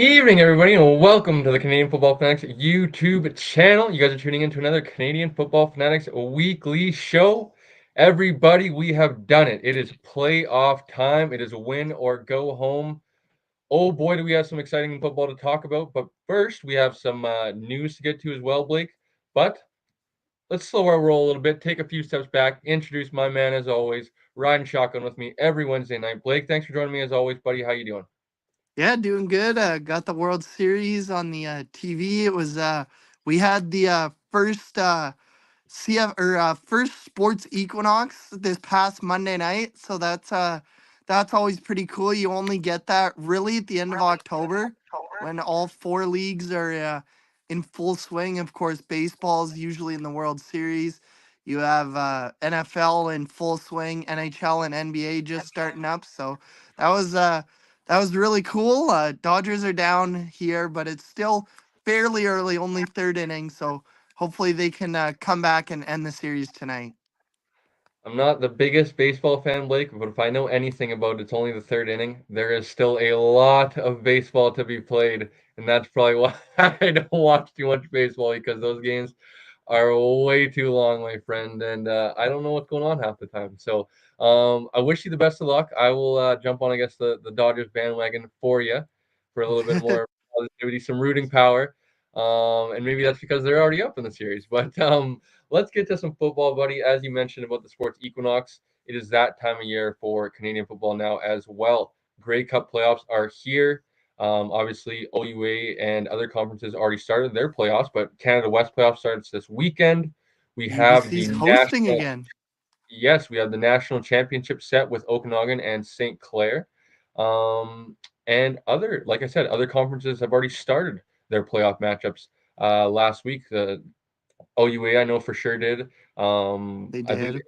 Evening, everybody, and welcome to the Canadian Football Fanatics YouTube channel. You guys are tuning in to another Canadian Football Fanatics Weekly Show. Everybody, we have done it. It is playoff time. It is a win or go home. Oh boy, do we have some exciting football to talk about. But first, we have some news to get to as well, Blake. But let's slow our roll a little bit, take a few steps back, introduce my man as always, riding shotgun with me every Wednesday night. Blake, thanks for joining me as always, buddy. How you doing? Yeah, doing good. Got the World Series on the TV. It was we had the first first sports equinox this past Monday night. So that's always pretty cool. You only get that really at the end of October when all four leagues are in full swing. Of course, baseball's usually in the World Series. You have NFL in full swing, NHL and NBA just starting up. So that was uh that was really cool. Dodgers are down here, but it's still fairly early, only third inning. So hopefully they can come back and end the series tonight. I'm not the biggest baseball fan, Blake, but if I know anything about it's only the third inning, there is still a lot of baseball to be played, and that's probably why I don't watch too much baseball because those games are way too long, my friend, and I don't know what's going on half the time. So I wish you the best of luck. I will jump on, I guess, the Dodgers bandwagon for you for a little bit more positivity, some rooting power, and maybe that's because they're already up in the series, but. Let's get to some football, buddy. As you mentioned about the sports equinox, it is that time of year for Canadian football now as well. Grey Cup playoffs are here. Obviously, OUA and other conferences already started their playoffs, but Canada West playoffs starts this weekend. We have UBC's the hosting national, again. yes, we have the national championship set with Okanagan and St. Clair. Um, and other, like I said, other conferences have already started their playoff matchups last week. The OUA, I know for sure did. They I believe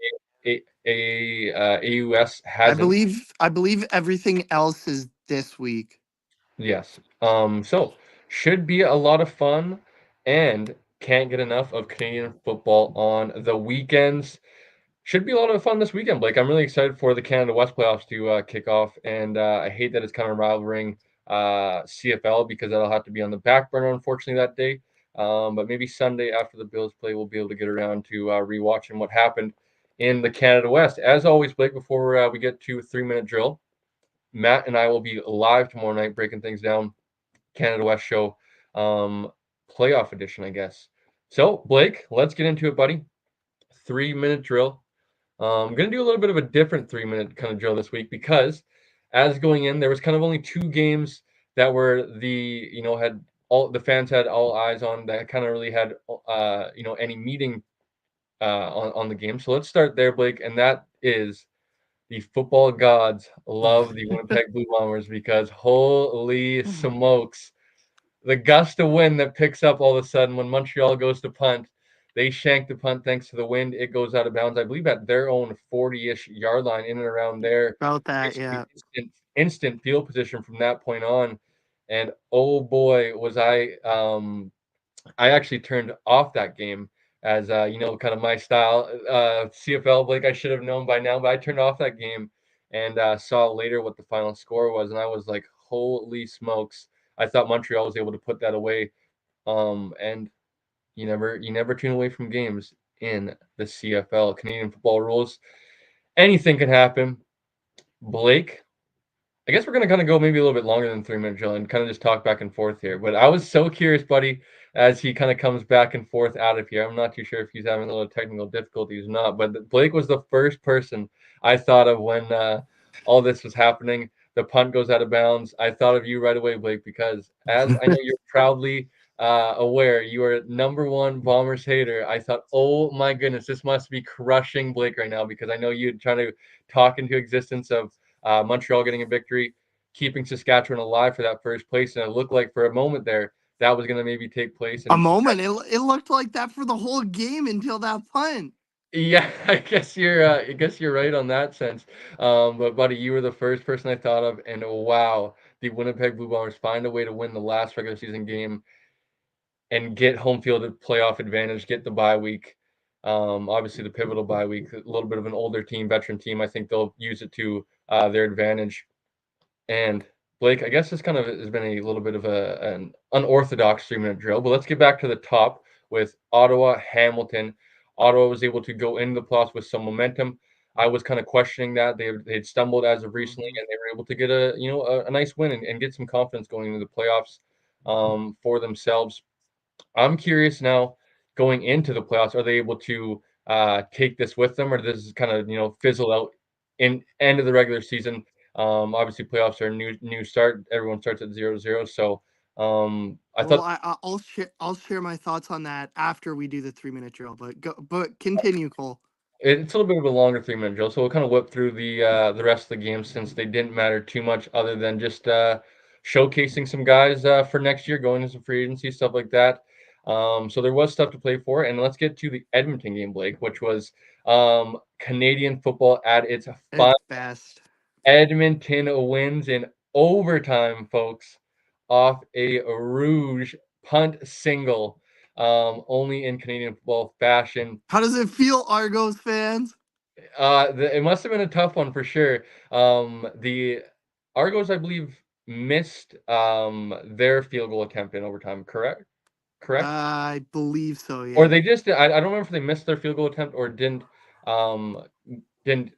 did. AUS I hasn't. believe I believe everything else is this week. Yes. So should be a lot of fun, and can't get enough of Canadian football on the weekends. Should be a lot of fun this weekend, Blake. I'm really excited for the Canada West playoffs to kick off, and I hate that it's kind of rivaling CFL because that'll have to be on the back burner, unfortunately, that day. But maybe Sunday after the Bills play, we'll be able to get around to rewatching what happened in the Canada West. As always, Blake, before we get to 3 minute drill, Matt and I will be live tomorrow night breaking things down. Canada West show, um, playoff edition, I guess. So, Blake, let's get into it, buddy. 3 minute drill. I'm going to do a little bit of a different 3 minute kind of drill this week because as going in, there was kind of only two games that were had all the fans had all eyes on that kind of really had, any meeting on the game. So let's start there, Blake. And that is the football gods love the Winnipeg Blue Bombers because holy smokes, the gust of wind that picks up all of a sudden when Montreal goes to punt. They shank the punt thanks to the wind. It goes out of bounds, I believe, at their own 40-ish yard line, in and around there. About that, Basically, yeah. instant field position from that point on. And oh boy, was I actually turned off that game as kind of my style. CFL, Blake, I should have known by now, but I turned off that game and saw later what the final score was, and I was like, "Holy smokes!" I thought Montreal was able to put that away. And you never tune away from games in the CFL. Canadian football rules. Anything can happen. Blake, I guess we're gonna kind of go maybe a little bit longer than 3 minute drill and kind of just talk back and forth here. But I was so curious, buddy, as he kind of comes back and forth out of here. I'm not too sure if he's having a little technical difficulties or not. But Blake was the first person I thought of when all this was happening. The punt goes out of bounds. I thought of you right away, Blake, because as I know you're proudly aware, you are number one Bombers hater. I thought, oh my goodness, this must be crushing Blake right now because I know you're trying to talk into existence of Montreal getting a victory, keeping Saskatchewan alive for that first place, and it looked like for a moment there that was going to maybe take place. A And moment. It looked like that for the whole game until that punt. yeah, I guess you're right on that sense. But buddy, you were the first person I thought of, and wow, the Winnipeg Blue Bombers find a way to win the last regular season game and get home field playoff advantage, get the bye week. Obviously, the pivotal bye week, a little bit of an older team, veteran team. I think they'll use it to their advantage. And Blake, I guess this kind of has been a little bit of an unorthodox 3 minute drill, but let's get back to the top with Ottawa Hamilton. Ottawa was able to go into the playoffs with some momentum. I was kind of questioning that they'd stumbled as of recently, Mhm. and they were able to get a nice win and get some confidence going into the playoffs for themselves. I'm curious now, going into the playoffs, are they able to take this with them, or does this kind of fizzle out in end of the regular season? Obviously, playoffs are a new start. Everyone starts at 0-0. So I Well, thought I'll share my thoughts on that after we do the 3 minute drill. But continue, Cole. it's a little bit of a longer 3 minute drill, so we'll kind of whip through the rest of the games since they didn't matter too much, other than just showcasing some guys for next year, going into some free agency stuff like that. So there was stuff to play for, and let's get to the Edmonton game, Blake, which was Canadian football at its It's finest. best. Edmonton wins in overtime, folks, off a Rouge punt single, only in Canadian football fashion. How does it feel, Argos fans? It must have been a tough one for sure. The Argos, I believe, missed their field goal attempt in overtime. Correct? Correct? I believe so. Or Yeah. they just I don't remember if they missed their field goal attempt or um didn't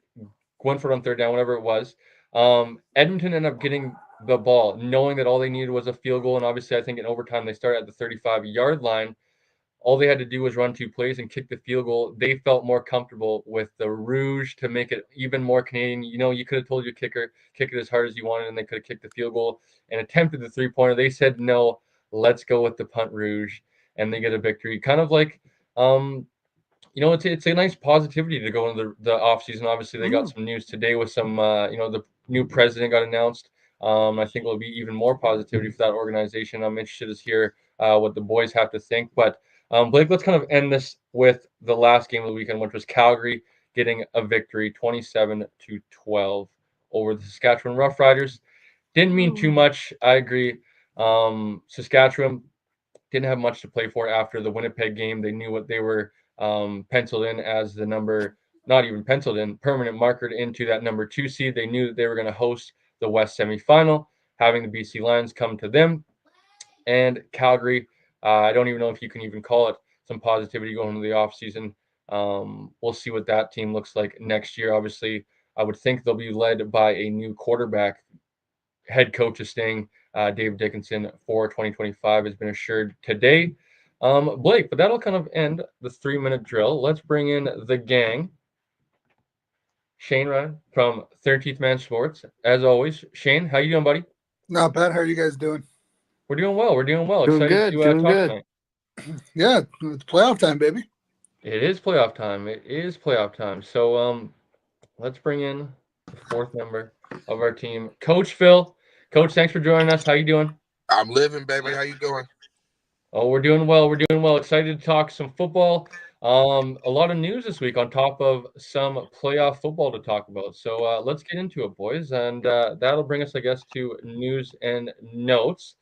went for it on third down, whatever it was. Edmonton ended up getting the ball, knowing that all they needed was a field goal, and obviously I think in overtime they started at the 35-yard line. All they had to do was run 2 plays and kick the field goal. They felt more comfortable with the Rouge to make it even more Canadian. You could have told your kicker, kick it as hard as you wanted, and they could have kicked the field goal and attempted the 3 pointer. They said, no, let's go with the punt Rouge, and they get a victory. Kind of like, um, it's a nice positivity to go into the off season. Obviously, they got Mm. some news today with some, the new president got announced. I think it'll be even more positivity for that organization. I'm interested to hear what the boys have to think. But Blake, let's kind of end this with the last game of the weekend, which was Calgary getting a victory, 27-12 over the Saskatchewan Roughriders. Didn't mean too Ooh. much. I agree. Saskatchewan didn't have much to play for after the Winnipeg game. They knew what they were penciled in as the number, not even penciled in, permanent markered into that number 2 seed. They knew that they were going to host the West semifinal, having the BC Lions come to them. And Calgary, I don't even know if you can even call it some positivity going into the offseason. We'll see what that team looks like next year. Obviously, I would think they'll be led by a new quarterback. Head coach is staying. Dave Dickinson for 2025 has been assured today. Blake, but that'll kind of end the 3 minute drill. Let's bring in the gang. Shane Ryan from 13th Man Sports. As always, Shane, how you doing, buddy? Not bad. How are you guys doing? We're doing well. We're doing well. Doing Excited good. to Doing talk good. tonight. Yeah, it's playoff time, baby. It is playoff time. It is playoff time. So let's bring in the fourth member of our team, Coach Phil. Coach, thanks for joining us. How you doing? I'm living, baby. How you doing? Oh, we're doing well. We're doing well. Excited to talk some football. A lot of news this week on top of some playoff football to talk about. So let's get into it, boys, and that'll bring us, I guess, to news and notes.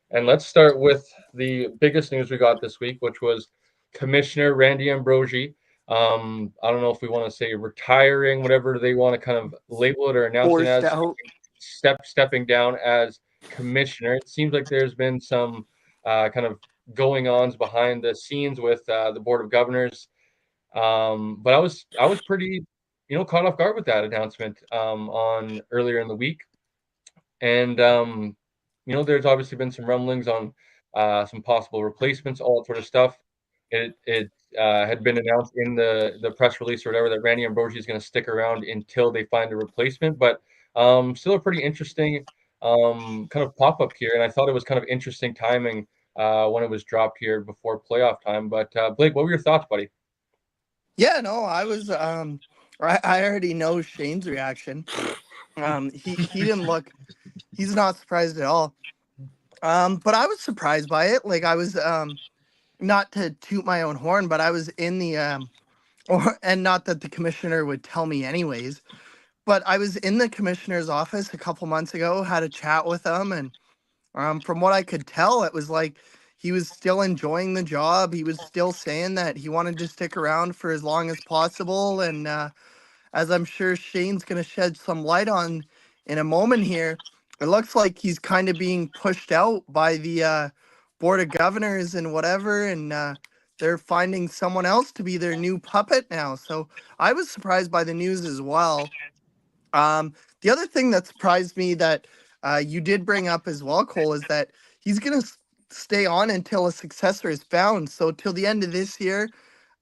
And let's start with the biggest news we got this week, which was Commissioner Randy Ambrogi. I don't know if we want to say retiring, whatever they want to kind of label it or announce it Forced as, out. stepping down as commissioner. It seems like there's been some kind of going ons behind the scenes with the board of governors. But I was pretty caught off guard with that announcement on earlier in the week. And there's obviously been some rumblings on some possible replacements, all that sort of stuff. It had been announced in the press release or whatever that Randy Ambrosi is going to stick around until they find a replacement. But still a pretty interesting kind of pop up here, and I thought it was kind of interesting timing when it was dropped here before playoff time. But Blake, what were your thoughts, buddy? Yeah. No, I was. I already know Shane's reaction. He didn't look. He's not surprised at all. But I was surprised by it. Like I was. Not to toot my own horn, but I was in the or and not that the commissioner would tell me anyways, but I was in the commissioner's office a couple months ago, had a chat with him, and from what I could tell, it was like he was still enjoying the job. He was still saying that he wanted to stick around for as long as possible, and as I'm sure Shane's going to shed some light on in a moment here, it looks like he's kind of being pushed out by the board of governors and whatever, and they're finding someone else to be their new puppet now. So I was surprised by the news as well. The other thing that surprised me that you did bring up as well, Cole, is that he's going to stay on until a successor is found. So till the end of this year,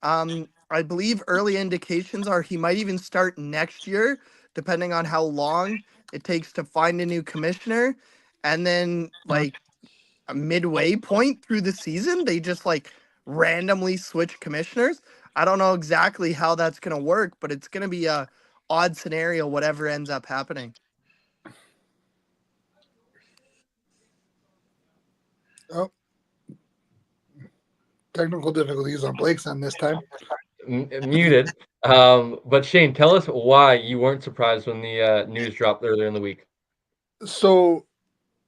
I believe early indications are he might even start next year, depending on how long it takes to find a new commissioner. And then like a midway point through the season, they just like randomly switch commissioners. I don't know exactly how that's going to work, but it's going to be a odd scenario, whatever ends up happening. Oh, technical difficulties on Blake's end this time. Muted. But Shane, tell us why you weren't surprised when the news dropped earlier in the week. So,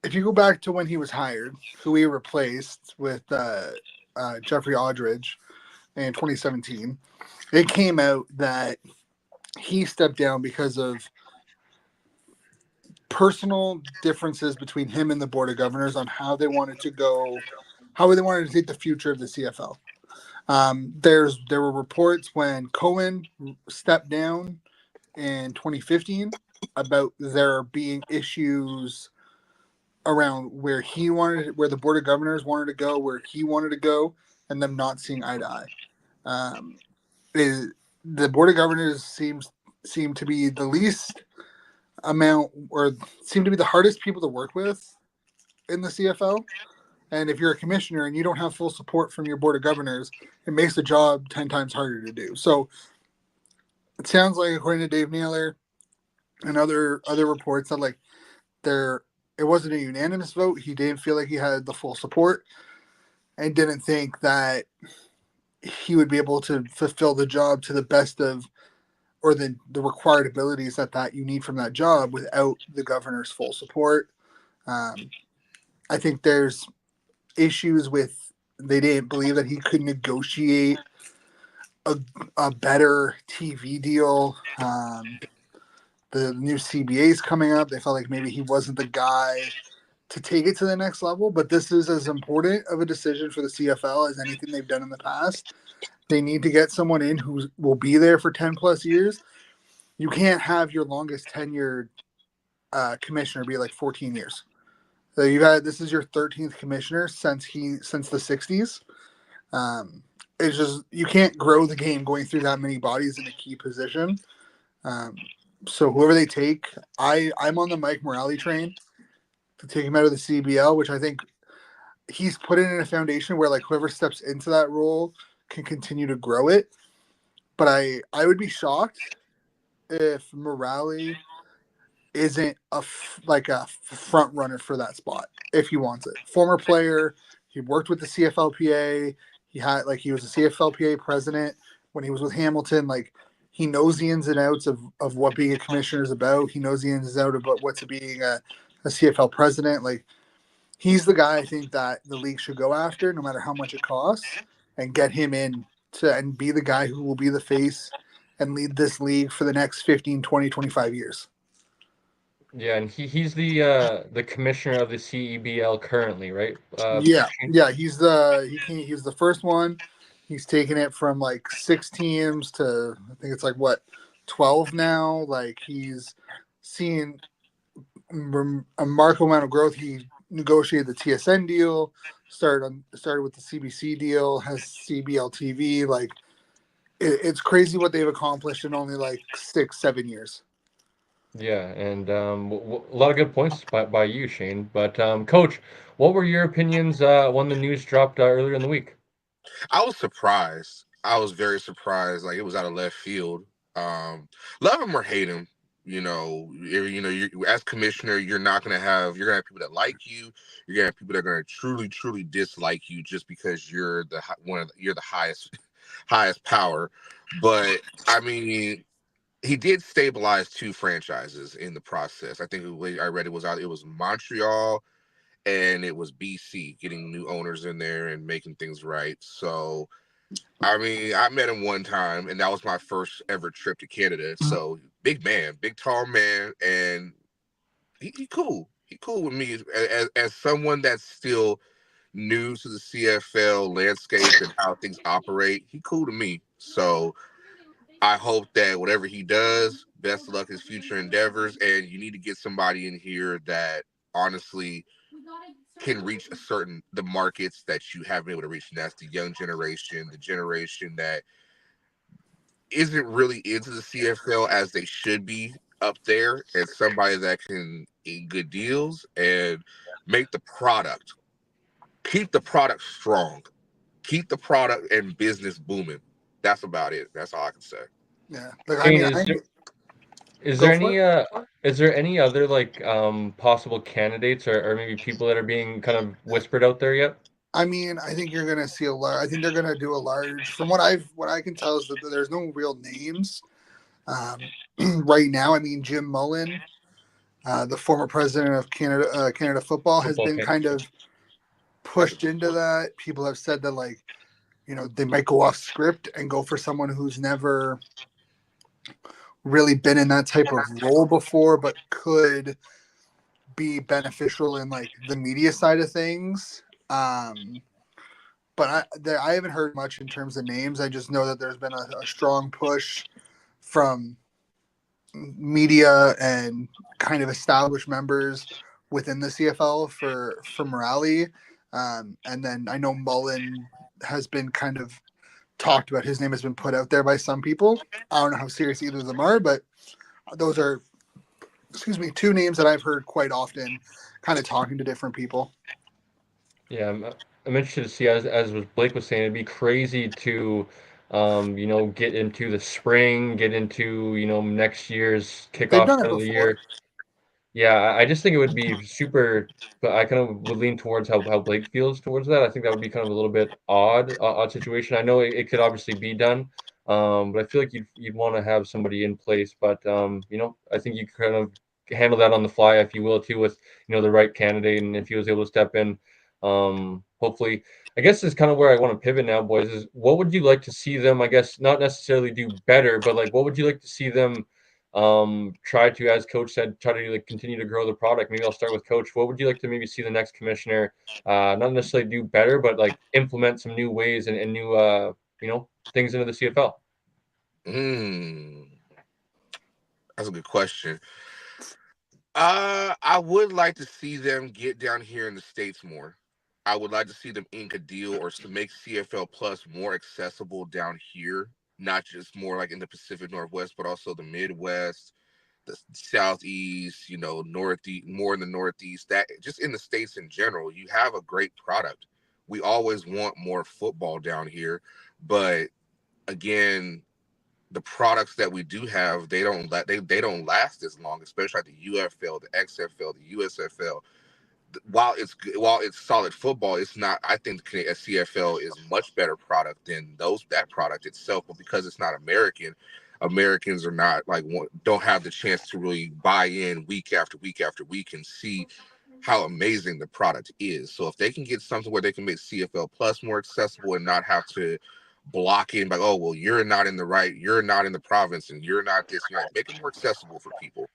if you go back to when he was hired, who he replaced with Jeffrey Aldridge in 2017, it came out that he stepped down because of personal differences between him and the board of governors on how they wanted to go, how they wanted to take the future of the CFL. There were reports when Cohen stepped down in 2015 about there being issues around where the board of governors wanted to go, where he wanted to go, and them not seeing eye to eye. The board of governors seem to be the least amount, or seem to be the hardest people to work with in the CFL. And if you're a commissioner and you don't have full support from your board of governors, it makes the job 10 times harder to do. So it sounds like, according to Dave Naylor and other reports, that like it wasn't a unanimous vote. He didn't feel like he had the full support and didn't think that he would be able to fulfill the job to the best of, or the required abilities that you need from that job without the governor's full support. I think there's issues with, they didn't believe that he could negotiate a better TV deal. The new CBA is coming up. They felt like maybe he wasn't the guy to take it to the next level, but this is as important of a decision for the CFL as anything they've done in the past. They need to get someone in who will be there for 10 plus years. You can't have your longest tenured commissioner be like 14 years. So this is your 13th commissioner since the 60s. It's just, you can't grow the game going through that many bodies in a key position. So whoever they take, I'm on the Mike Morale train to take him out of the CBL, which I think he's put it in a foundation where like whoever steps into that role can continue to grow it. But I would be shocked if Morale isn't a front runner for that spot if he wants it. Former player, he worked with the CFLPA. He was a CFLPA president when he was with Hamilton. Like, he knows the ins and outs of what being a commissioner is about. He knows the ins and outs about what's being a CFL president. Like, he's the guy I think that the league should go after, no matter how much it costs, and get him in and be the guy who will be the face and lead this league for the next 15, 20, 25 years. Yeah, and he's the commissioner of the CEBL currently, right? Yeah. He's the first one. He's taken it from like 6 teams to, I think it's like 12 now. Like, he's seen a remarkable amount of growth. He negotiated the TSN deal, started with the CBC deal, has CBL TV. Like, it's crazy what they've accomplished in only like 6-7 years. Yeah, and a lot of good points by you, Shane. But Coach, what were your opinions when the news dropped earlier in the week? I was surprised. I was very surprised. Like, it was out of left field. Love him or hate him, you as commissioner, you're gonna have people that like you. You're gonna have people that are gonna truly dislike you just because you're the highest power. But I mean, he did stabilize 2 franchises in the process. I think the way I read it was Montreal and it was BC, getting new owners in there and making things right. So, I mean, I met him one time, and that was my first ever trip to Canada. So, big man, big tall man, and he cool. He cool with me as someone that's still new to the CFL landscape and how things operate. He cool to me. So I hope that whatever he does, best of luck his future endeavors. And you need to get somebody in here that honestly can reach the markets that you haven't been able to reach. And that's the young generation, the generation that isn't really into the CFL as they should be up there, and somebody that can eat good deals and make the product, keep the product strong, keep the product and business booming. That's about it. That's all I can say. Yeah. Like I Shane, mean, is is go there for any it. is there any other like possible candidates or maybe people that are being kind of whispered out there yet? I mean, I think you're gonna see a large. I think they're gonna do a large. From what I can tell is that there's no real names right now. I mean, Jim Mullen, the former president of Canada Football, has Football been Canada. kind of That's a pushed into that. People have said that, like, they might go off script and go for someone who's never really been in that type of role before, but could be beneficial in like the media side of things. But I haven't heard much in terms of names. I just know that there's been a strong push from media and kind of established members within the CFL for morale. And then I know Mullen has been kind of talked about. His name has been put out there by some people. I don't know how serious either of them are, but those are, excuse me, two names that I've heard quite often, kind of talking to different people. Yeah, I'm interested to see as was Blake was saying, it'd be crazy to get into the spring, get into, next year's They've kickoff done it start of the before. year. Yeah, I just think it would be super, but I kind of would lean towards how Blake feels towards that. I think that would be kind of a little bit odd situation. I know it could obviously be done, but I feel like you'd want to have somebody in place. But I think you kind of handle that on the fly, if you will, too, with the right candidate, and if he was able to step in, hopefully. I guess is kind of where I want to pivot now, boys. Is what would you like to see them? I guess not necessarily do better, but like what would you like to see them? Try to, as coach said, try to like continue to grow the product. Maybe I'll start with coach. What would you like to maybe see the next commissioner not necessarily do better, but like implement some new ways and new things into the CFL? Mm, that's a good question. I would like to see them get down here in the States more. I would like to see them ink a deal or to make CFL Plus more accessible down here, not just more like in the Pacific Northwest, but also the Midwest, the Southeast, Northeast, more in the Northeast. That just in the States in general, you have a great product. We always want more football down here, but again, the products that we do have, they don't last as long, especially like the UFL, the XFL, the USFL. While it's solid football, it's not. I think the CFL is much better product than that product itself, but because it's not American, Americans are not like don't have the chance to really buy in week after week after week and see how amazing the product is. So if they can get something where they can make CFL Plus more accessible and not have to block in like, oh well, you're not in the province, and you're not this, make it more accessible for people.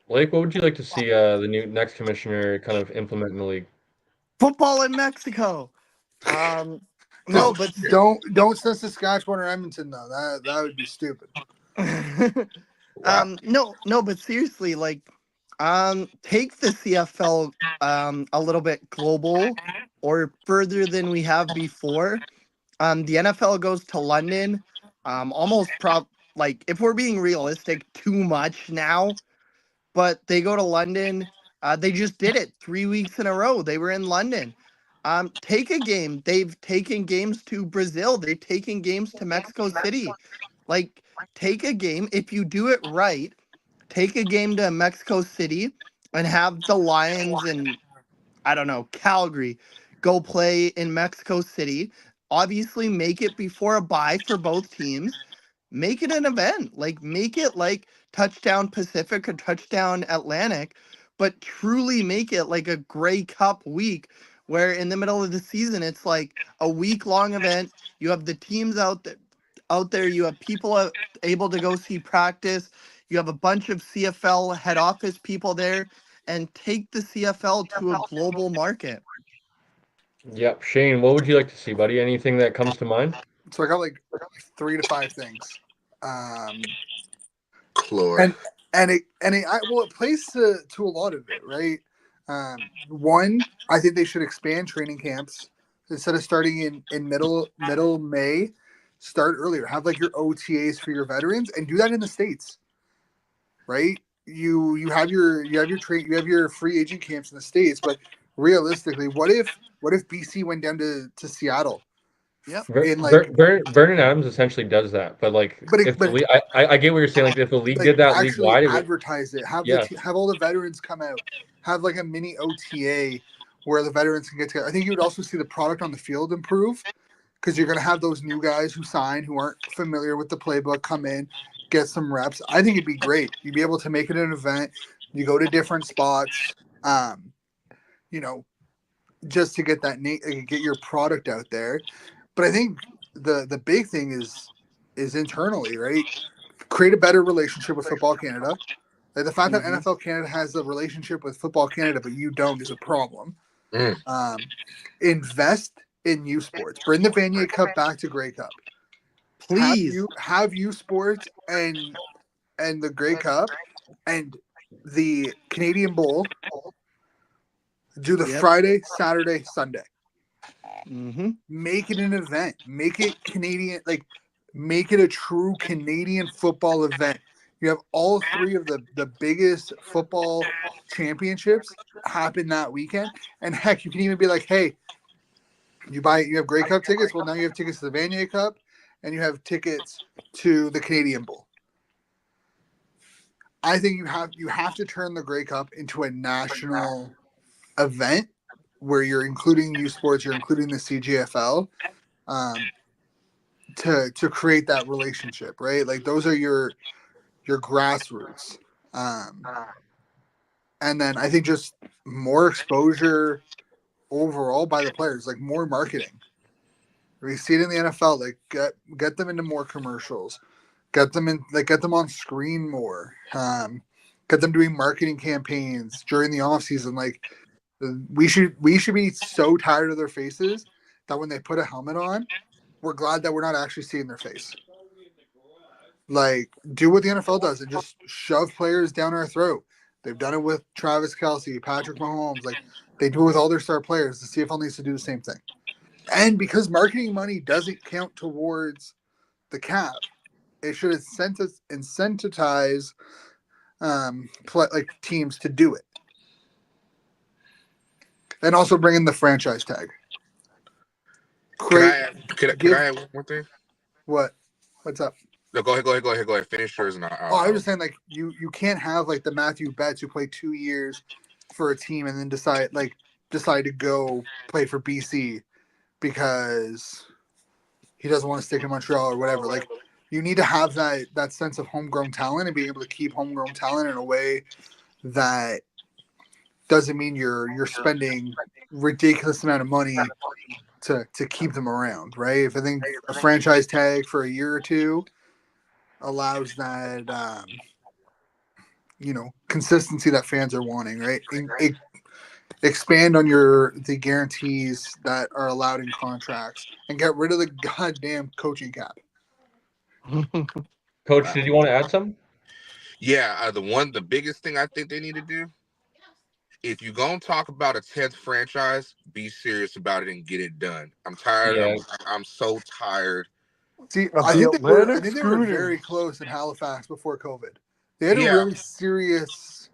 Blake, what would you like to see the new next commissioner kind of implement in the league? Football in Mexico. Um, no, Oh but shit! Don't send Saskatchewan or Edmonton though. That would be stupid. Wow. no, but seriously, like, take the CFL a little bit global or further than we have before. The NFL goes to London, almost like if we're being realistic, too much now. But they go to London. They just did it 3 weeks in a row. They were in London. Take a game. They've taken games to Brazil. They've taken games to Mexico City. Like, take a game. If you do it right, take a game to Mexico City and have the Lions and, I don't know, Calgary go play in Mexico City. Obviously, make it before a bye for both teams. Make it an event. Like, make it like Touchdown Pacific or Touchdown Atlantic, but truly make it like a Grey Cup week where in the middle of the season it's like a week-long event. You have the teams out there. You have people able to go see practice. You have a bunch of CFL head office people there, and take the CFL to a global market. Yep. Shane, what would you like to see, buddy? Anything that comes to mind? So I got like 3 to 5 things. Um, Chlor. and it plays to a lot of it, right? One, I think they should expand training camps instead of starting in middle May. Start earlier. Have like your OTAs for your veterans, and do that in the States, right? You have your free agent camps in the States, but realistically, what if BC went down to Seattle Yep. in like, Vernon Adams essentially does that, but like if the but league, I get what you're saying. Like if the league like did that league actually wide, it would. advertise it. Yeah. Have all the veterans come out. Have like a mini OTA where the veterans can get together. I think you would also see the product on the field improve because you're going to have those new guys who sign who aren't familiar with the playbook come in, get some reps. I think it'd be great. You'd be able to make it an event. You go to different spots, you know, just to get get your product out there. But I think the big thing is internally, right? Create a better relationship with Football Canada. Like the fact that Mhm. NFL Canada has a relationship with Football Canada, but you don't, is a problem. Mm. Invest in U Sports. Bring the Vanier Cup back to Grey Cup. Please. Have U Sports and the Grey Cup and the Canadian Bowl do the Yep. Friday, Saturday, Sunday. Mm-hmm. Make it an event. Make it Canadian, like make it a true Canadian football event. You have all 3 of the biggest football championships happen that weekend. And heck, you can even be like, hey, you have Grey Cup tickets. Well, now you have tickets to the Vanier Cup and you have tickets to the Canadian Bowl. I think you have to turn the Grey Cup into a national event where you're including U Sports, you're including the CGFL. To create that relationship, right? Like those are your grassroots. And then I think just more exposure overall by the players, like more marketing. We see it in the NFL, like get them into more commercials, get them on screen more, get them doing marketing campaigns during the off season. Like we should be so tired of their faces that when they put a helmet on, we're glad that we're not actually seeing their face. Like, do what the NFL does and just shove players down our throat. They've done it with Travis Kelce, Patrick Mahomes. Like, they do it with all their star players. The CFL needs to do the same thing. And because marketing money doesn't count towards the cap, it should incentivize teams to do it. And also bring in the franchise tag. Can I add one more thing? What? What's up? No, go ahead. Finish yours and I was just saying, like, you can't have like the Matthew Betts who played 2 years for a team and then decide to go play for BC because he doesn't want to stick in Montreal or whatever. Like, you need to have that sense of homegrown talent and being able to keep homegrown talent in a way that doesn't mean you're spending ridiculous amount of money to keep them around, right? If I think a franchise tag for a year or two allows that consistency that fans are wanting, right? Expand on the guarantees that are allowed in contracts and get rid of the goddamn coaching cap. Coach, did you want to add something? Yeah, the biggest thing I think they need to do, if you're going to talk about a 10th franchise, be serious about it and get it done. I'm tired. Yeah. I'm so tired. See, I think they were very close in Halifax before COVID. They had a really serious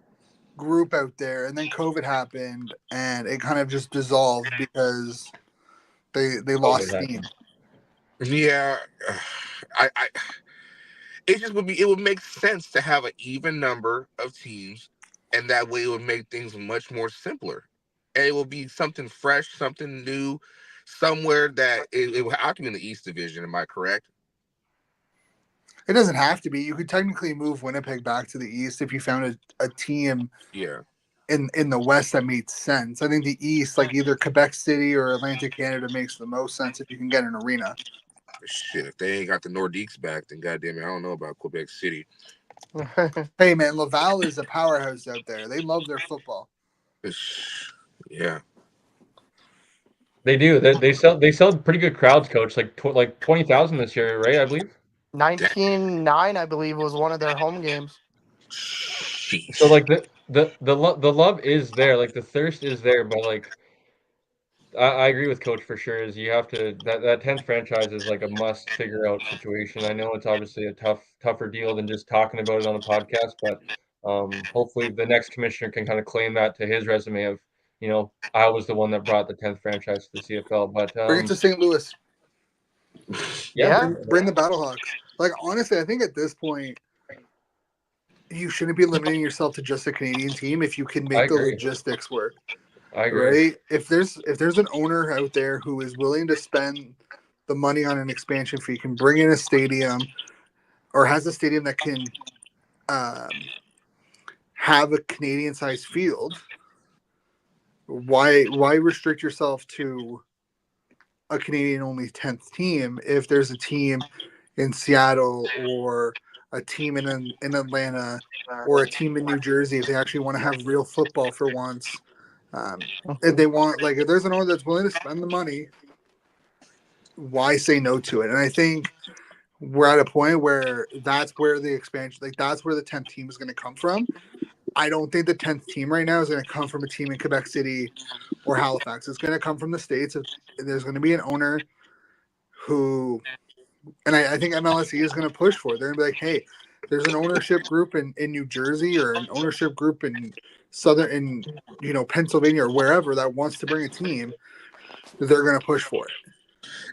group out there, and then COVID happened, and it kind of just dissolved because they lost steam. Yeah, I it would make sense to have an even number of teams, and that way it would make things much more simpler, and it will be something fresh, something new, somewhere that it will have to be in the East Division. Am I correct? It doesn't have to be. You could technically move Winnipeg back to the East if you found a team. Yeah. In the West that made sense. I think the East, like either Quebec City or Atlantic Canada, makes the most sense if you can get an arena. Shit, if they ain't got the Nordiques back, then goddamn it, I don't know about Quebec City. Hey man, Laval is a powerhouse out there. They love their football. Yeah. They do. They sell pretty good crowds, coach. Like 20,000 this year, right? I believe. 19-9, I believe, was one of their home games. So Sheesh. like the love is there, like the thirst is there, but like I agree with coach for sure. Is you have to that 10th franchise is like a must figure out situation. I know it's obviously a tougher deal than just talking about it on a podcast, but hopefully the next commissioner can kind of claim that to his resume of, I was the one that brought the 10th franchise to the CFL. But Bring it to St. Louis. yeah, Yeah. Bring the Battlehawks. Like honestly, I think at this point you shouldn't be limiting yourself to just a Canadian team if you can I make the agree. logistics work. I agree. Right? If there's an owner out there who is willing to spend the money on an expansion fee, can bring in a stadium or has a stadium that can have a Canadian sized field, why restrict yourself to a Canadian only 10th team if there's a team in Seattle or a team in Atlanta or a team in New Jersey if they actually want to have real football for once. If they want, like, if there's an owner that's willing to spend the money, why say no to it? And I think we're at a point where that's where the expansion, like, that's where the 10th team is going to come from. I don't think the 10th team right now is going to come from a team in Quebec City or Halifax. It's going to come from the States. There's going to be an owner who, and I think MLSE is going to push for it. They're going to be like, hey, there's an ownership group in New Jersey or an ownership group in Pennsylvania or wherever that wants to bring a team. They're going to push for it.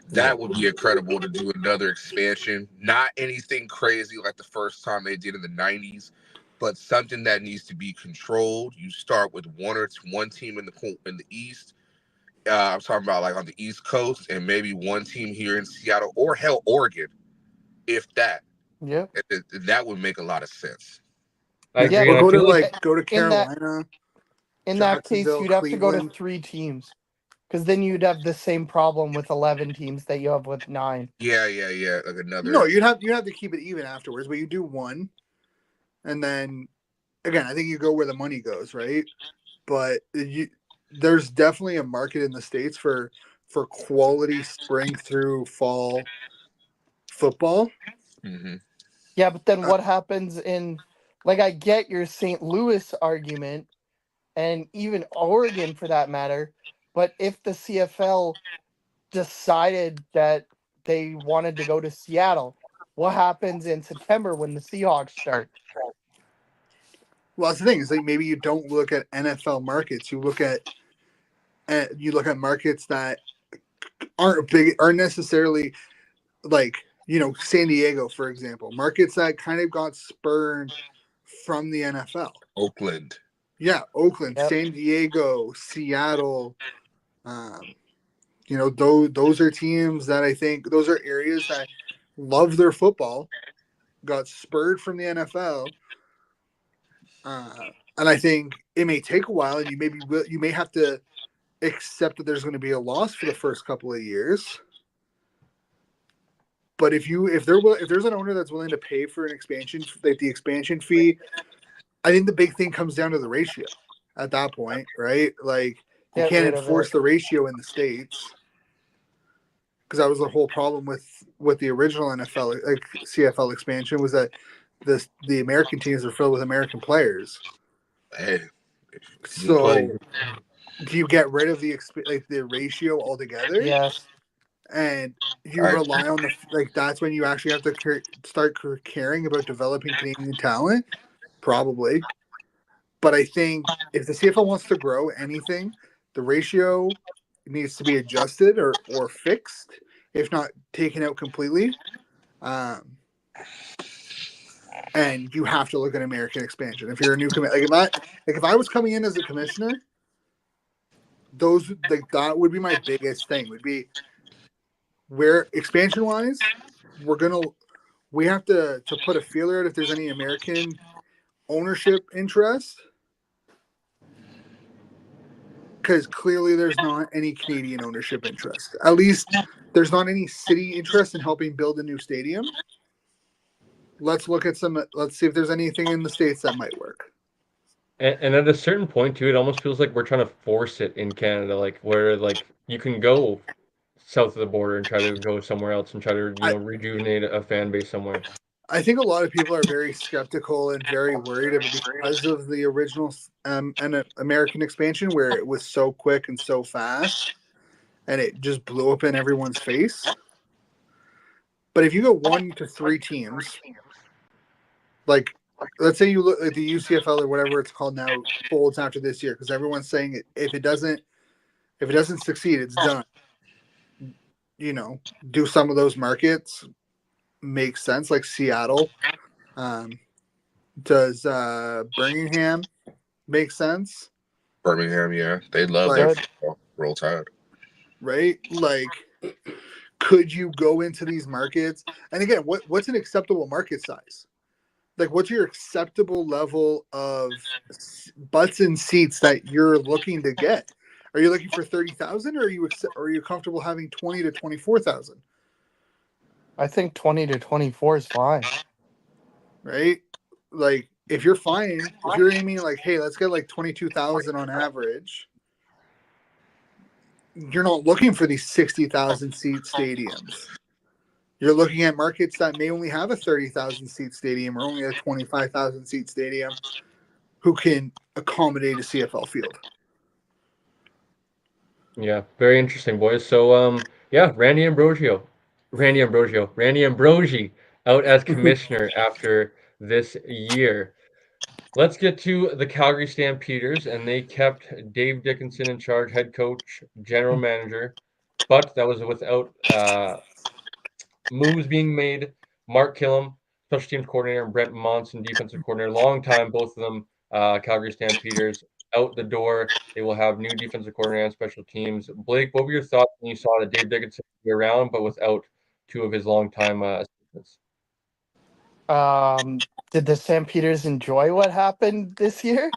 That would be incredible to do another expansion. Not anything crazy like the first time they did in the 90s, but something that needs to be controlled. You start with one team in the East. I'm talking about like on the East Coast, and maybe one team here in Seattle or hell Oregon, if that. Yep. That would make a lot of sense. I Yeah, agree, Or and I go to feel like in that Carolina, in that case, Jacksonville, you'd have to go to Cleveland. 3 teams, because then you'd have the same problem with 11 teams that you have with 9. Yeah. Like No, another. you'd have to keep it even afterwards, but you do one, and then again, I think you go where the money goes, right? But there's definitely a market in the States for quality spring through fall football. Mm-hmm. Yeah, but then Uh, what happens in, like, I get your St. Louis argument and even Oregon for that matter, but if the CFL decided that they wanted to go to Seattle, what happens in September when the Seahawks start? well, that's the thing is like maybe you don't look at NFL markets. You look at markets that aren't necessarily like San Diego, for example, markets that kind of got spurned from the NFL. Oakland. Yeah, Oakland, Yep. San Diego, Seattle. Those are teams that I think those are areas that love their football, got spurred from the NFL, and I think it may take a while, and you may have to accept that there's going to be a loss for the first couple of years. But if there's an owner that's willing to pay for an expansion, like the expansion fee, I think the big thing comes down to the ratio at that point, right? Like you Get can't rid of enforce it. the ratio in the States because that was the whole problem with the original NFL like CFL expansion was that the American teams are filled with American players. Hey, you play. So do you get rid of the ratio altogether? Yes. And you I, rely on that's when you actually have to start caring about developing Canadian talent, probably. But I think if the CFL wants to grow anything, the ratio needs to be adjusted or fixed, if not taken out completely. And you have to look at American expansion. If you're a new if I was coming in as a commissioner, that would be my biggest thing. Would be where expansion wise, we have to put a feeler out if there's any American ownership interest, because clearly there's not any Canadian ownership interest. At least there's not any city interest in helping build a new stadium. let's look at some. Let's see if there's anything in the States that might work. And at a certain point too, it almost feels like we're trying to force it in Canada, like where like you can go south of the border and try to go somewhere else and try to I, rejuvenate a fan base somewhere. I think a lot of people are very skeptical and very worried about because of the original and American expansion, where it was so quick and so fast, and it just blew up in everyone's face. But if you go 1 to 3 teams, like let's say you look at the UCFL or whatever it's called now, folds after this year, because everyone's saying if it doesn't succeed, it's done. Do some of those markets make sense? Like Seattle, does Birmingham make sense? Birmingham, yeah, they love their Like, football. Roll Tide. right? Like, could you go into these markets? And again, what's an acceptable market size? Like, what's your acceptable level of butts and seats that you're looking to get? Are you looking for 30,000, or are you comfortable having 20 to 24,000? I think 20 to 24 is fine. Right? Like, if you're aiming like, hey, let's get like 22,000 on average, you're not looking for these 60,000 seat stadiums. You're looking at markets that may only have a 30,000 seat stadium or only a 25,000 seat stadium who can accommodate a CFL field. Yeah, very interesting, boys. So, yeah, Randy Ambrosi out as commissioner after this year. Let's get to the Calgary Stampeders, and they kept Dave Dickinson in charge, head coach, general manager, but that was without moves being made. Mark Killam, special teams coordinator, and Brent Monson, defensive coordinator. Long time, both of them, Calgary Stampeders, out the door. They will have new defensive coordinator and special teams. Blake, what were your thoughts when you saw that Dave Dickinson be around, but without two of his longtime assistants? Did the Stampeders enjoy what happened this year?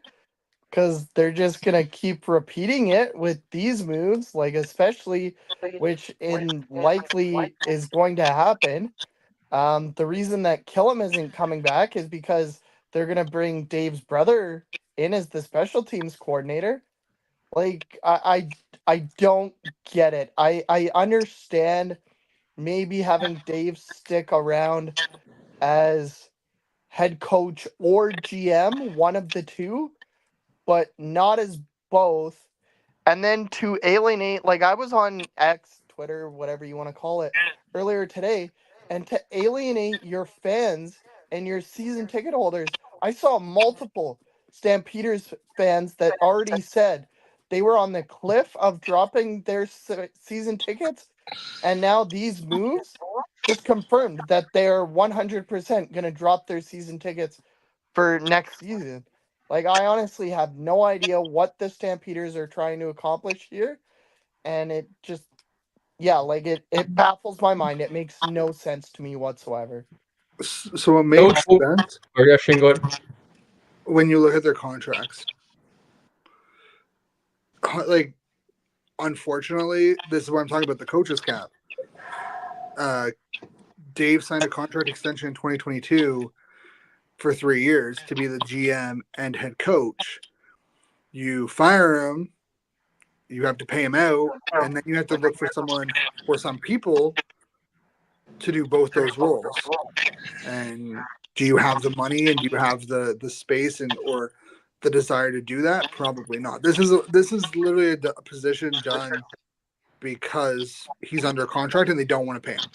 Because they're just gonna keep repeating it with these moves, like especially, which in likely is going to happen. The reason that Killam isn't coming back is because they're gonna bring Dave's brother in as the special teams coordinator. Like I don't get it. I understand maybe having Dave stick around as head coach or GM, one of the two, but not as both. And then to alienate, like I was on X, Twitter, whatever you want to call it, earlier today, and to alienate your fans and your season ticket holders, I saw multiple Stampeders fans that already said they were on the cliff of dropping their season tickets, and now these moves just confirmed that they're 100% going to drop their season tickets for next season. Like, I honestly have no idea what the Stampeders are trying to accomplish here. And it just, yeah, like it baffles my mind. It makes no sense to me whatsoever. So it makes sense Or yeah, Shane, go ahead. when you look at their contracts. Like, unfortunately, this is what I'm talking about, the coaches cap. Dave signed a contract extension in 2022 for 3 years to be the GM and head coach. You fire him, you have to pay him out, and then you have to look for someone or some people to do both those roles. And do you have the money and do you have the space and or the desire to do that? Probably not. This is literally a position done because he's under contract and they don't want to pay him.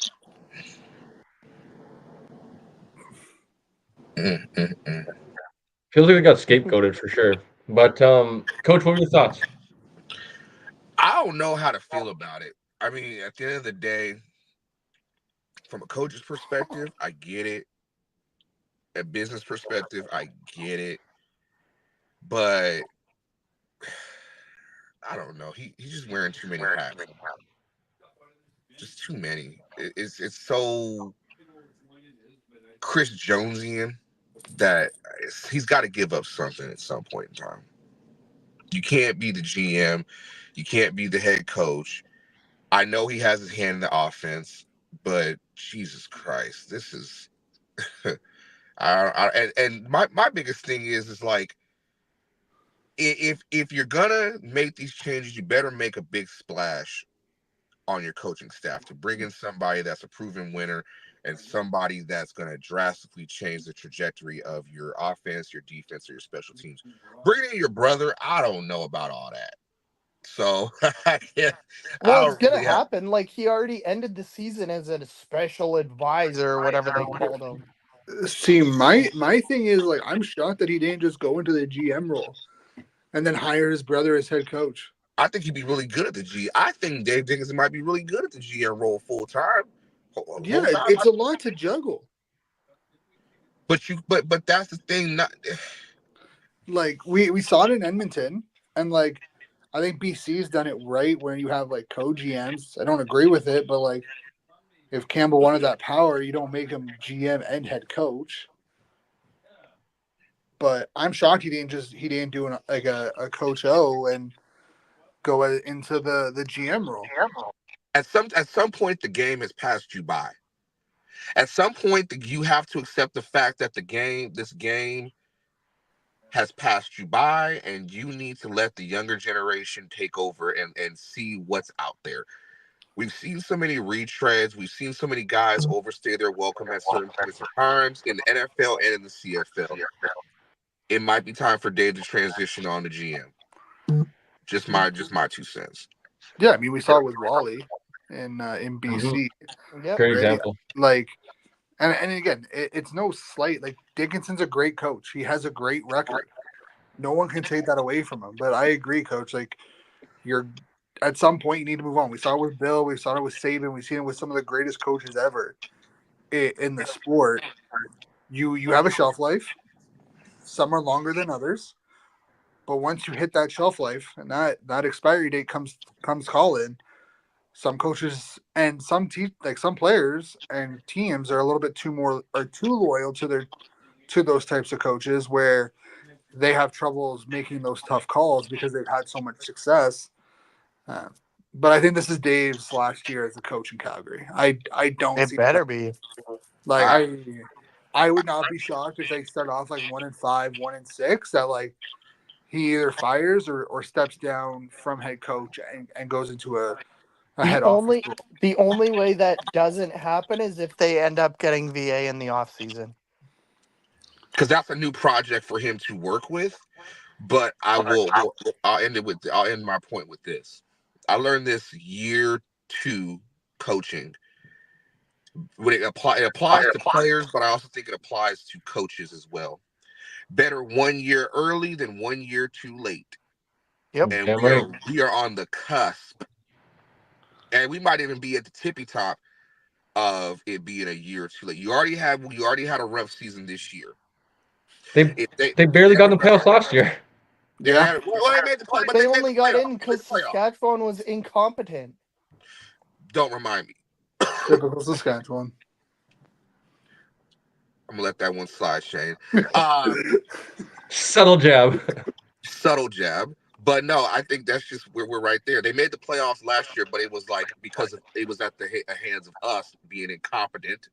Feels like they got scapegoated for sure. But Coach, what were your thoughts? I don't know how to feel about it. I mean, at the end of the day, from a coach's perspective, I get it. A business perspective, I get it. But I don't know. He's just wearing too many hats. Just too many. It's so Chris Jonesian that he's got to give up something at some point in time. You can't be the GM. You can't be the head coach. I know he has his hand in the offense, but Jesus Christ, this is And my biggest thing is like if you're gonna make these changes, you better make a big splash on your coaching staff to bring in somebody that's a proven winner and somebody that's going to drastically change the trajectory of your offense, your defense, or your special teams. Bringing in your brother, I don't know about all that. So I Well, it's don't gonna really have. happen. Like he already ended the season as a special advisor or whatever they called him. See, my thing is like I'm shocked that he didn't just go into the GM role and then hire his brother as head coach. I think he'd be really good at the G. I think Dave Dickinson might be really good at the GM role full time. Yeah, it's a lot to juggle. But that's the thing. Not Like we saw it in Edmonton, and like I think BC's done it right where you have like co-GMs. I don't agree with it, but like if Campbell wanted that power, you don't make him GM and head coach. But I'm shocked he didn't do like a coach O and go into the GM role. at some point the game has passed you by. At some point, you have to accept the fact that this game has passed you by, and you need to let the younger generation take over and see what's out there. We've seen so many retreads. We've seen so many guys overstay their welcome at certain points in times in the NFL and in the CFL. It might be time for Dave to transition on to GM. Just my 2 cents. Yeah, I mean we saw it with Wally in BC, Yep. Great right? example. Like, and again, it's no slight. Like Dickinson's a great coach. He has a great record. No one can take that away from him. But I agree, coach. Like you're at some point you need to move on. We saw it with Bill. We saw it with Saban. We've seen it with some of the greatest coaches ever in the sport. You have a shelf life. Some are longer than others. But once you hit that shelf life and that expiry date comes calling, some coaches and some players and teams are a little bit too loyal to those types of coaches where they have troubles making those tough calls because they've had so much success. Uh, but I think this is Dave's last year as a coach in Calgary. I don't It see better be. like I, I would not be shocked if they start off like 1-5, 1-6 that like he either fires or steps down from head coach and goes into a The head office only role. the only way that doesn't happen is if they end up getting VA in the offseason. because that's a new project for him to work with. But I'll end my point with this. I learned this year 2 coaching. When it applies to players, but I also think it applies to coaches as well. Better 1 year early than 1 year too late. Yep. And Damn right. we are on the cusp. And we might even be at the tippy top of it being a year too late. You already had a rough season this year. They If they barely got in the playoffs last year. Yeah. they made the play, but They they made only the got playoff. in because Saskatchewan was incompetent. Don't remind me. Typical Saskatchewan. I'm gonna let that one slide, Shane. Subtle jab. Subtle jab. But no, I think that's just where we're right there. They made the playoffs last year, but it was like because it was at the hands of us being incompetent.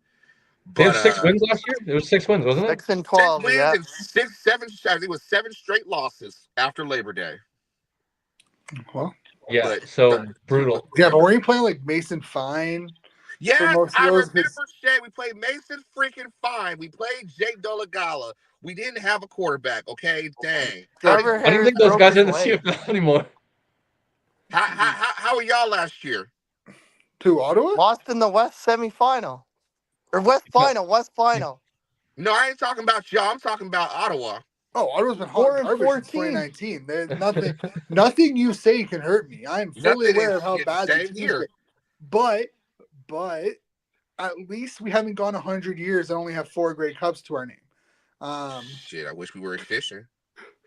They have But 6 wins last year. It was 6 wins, wasn't it? 6-12. 6 wins Yeah. and 7. I think it was 7 straight losses after Labor Day. Well, Yeah. But So brutal. yeah, but were you playing like Mason Fine for yes, most of I those? remember Shay. We played Mason freaking Fine. We played Jake Dolagala. We didn't have a quarterback. Okay, dang. Trevor I don't even Harris think those broke guys his are in the leg. CFL anymore. How are y'all last year? To Ottawa? Lost in the West semifinal. Or West final. West final. No, I ain't talking about y'all. I'm talking about Ottawa. Oh, Ottawa's been hot 4 and garbage since 14. 2019. There's nothing you say can hurt me. I am fully Nothing aware is of how bad the same team's here. been. But at least we haven't gone 100 years and only have 4 Grey Cups to our name. Shit, I wish we were efficient.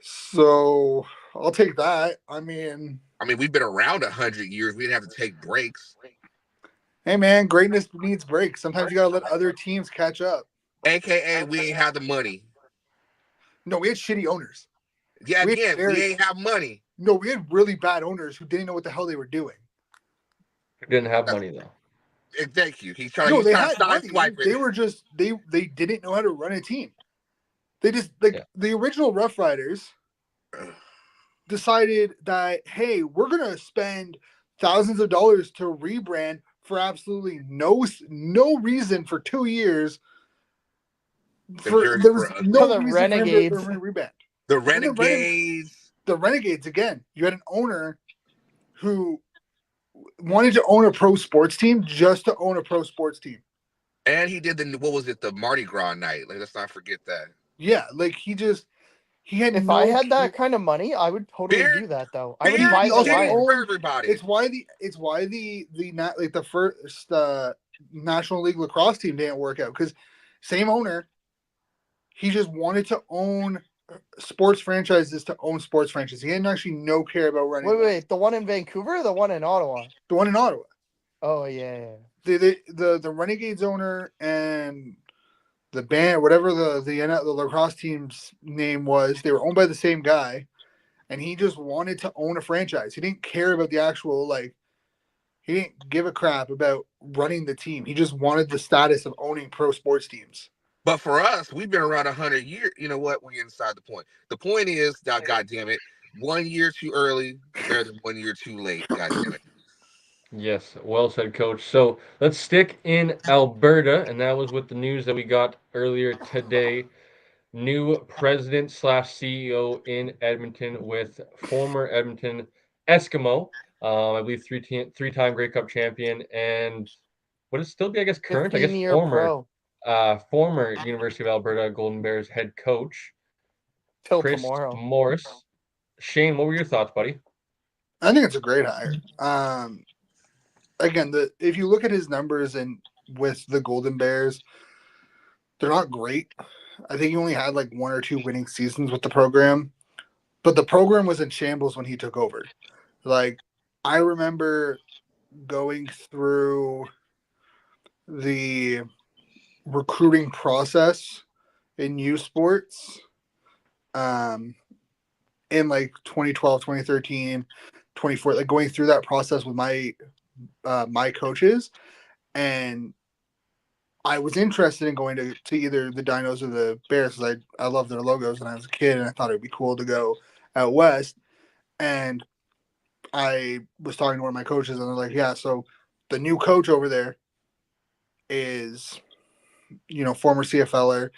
So I'll take that. I mean, we've been around 100 years. We didn't have to take breaks. hey man, greatness needs breaks. Sometimes you gotta let other teams catch up. AKA, we ain't have the money. No, we had shitty owners. Yeah, again, we ain't have money. No, we had really bad owners who didn't know what the hell they were doing. Who didn't have money though. Thank you. He's trying No, to they had money. sideswipe it. They were just they didn't know how to run a team. They just like Yeah. the original Rough Riders decided that, hey, we're gonna spend thousands of dollars to rebrand for absolutely no reason for 2 years. The jersey There for was us. no For the reason for him to Renegades. rebrand. The And then Renegades. the Renegades again. You had an owner who wanted to own a pro sports team just to own a pro sports team. And he did what was it, the Mardi Gras night. Like, let's not forget that. Yeah, like he had If I no had that kind of money, I would totally Beard, do that though. I would Beard buy he the also did it Lions. for owned. everybody. It's why the not like the first National League lacrosse team didn't work out because same owner. He just wanted to own sports franchises to own sports franchises. He didn't actually no care about running Wait. The one in Vancouver or the one in Ottawa? the one in Ottawa. Oh, yeah. The Renegades owner and the band, whatever the lacrosse team's name was, they were owned by the same guy, and he just wanted to own a franchise. He didn't care about the actual like. He didn't give a crap about running the team. He just wanted the status of owning pro sports teams. But for us, we've been around 100 years. You know what? We're inside the point. The point is, God damn it, 1 year too early, better than 1 year too late. God damn it. Yes, well said, Coach. So let's stick in Alberta, and that was with the news that we got earlier today. New president slash CEO in Edmonton with former Edmonton Eskimo, I believe three-time Grey Cup champion, and would it still be, I guess, current? I guess 15-year pro. former University of Alberta Golden Bears head coach, Till Chris tomorrow. Morris. Shane, what were your thoughts, buddy? I think it's a great hire. Again, if you look at his numbers and with the Golden Bears, they're not great. I think he only had like one or two winning seasons with the program, but the program was in shambles when he took over. Like I remember going through the recruiting process in U Sports in like 2012, 2013, 24, like going through that process with my coaches, and I was interested in going to either the Dinos or the Bears because I love their logos when I was a kid, and I thought it would be cool to go out west. And I was talking to one of my coaches, and they're like, "Yeah, so the new coach over there is, former CFLer,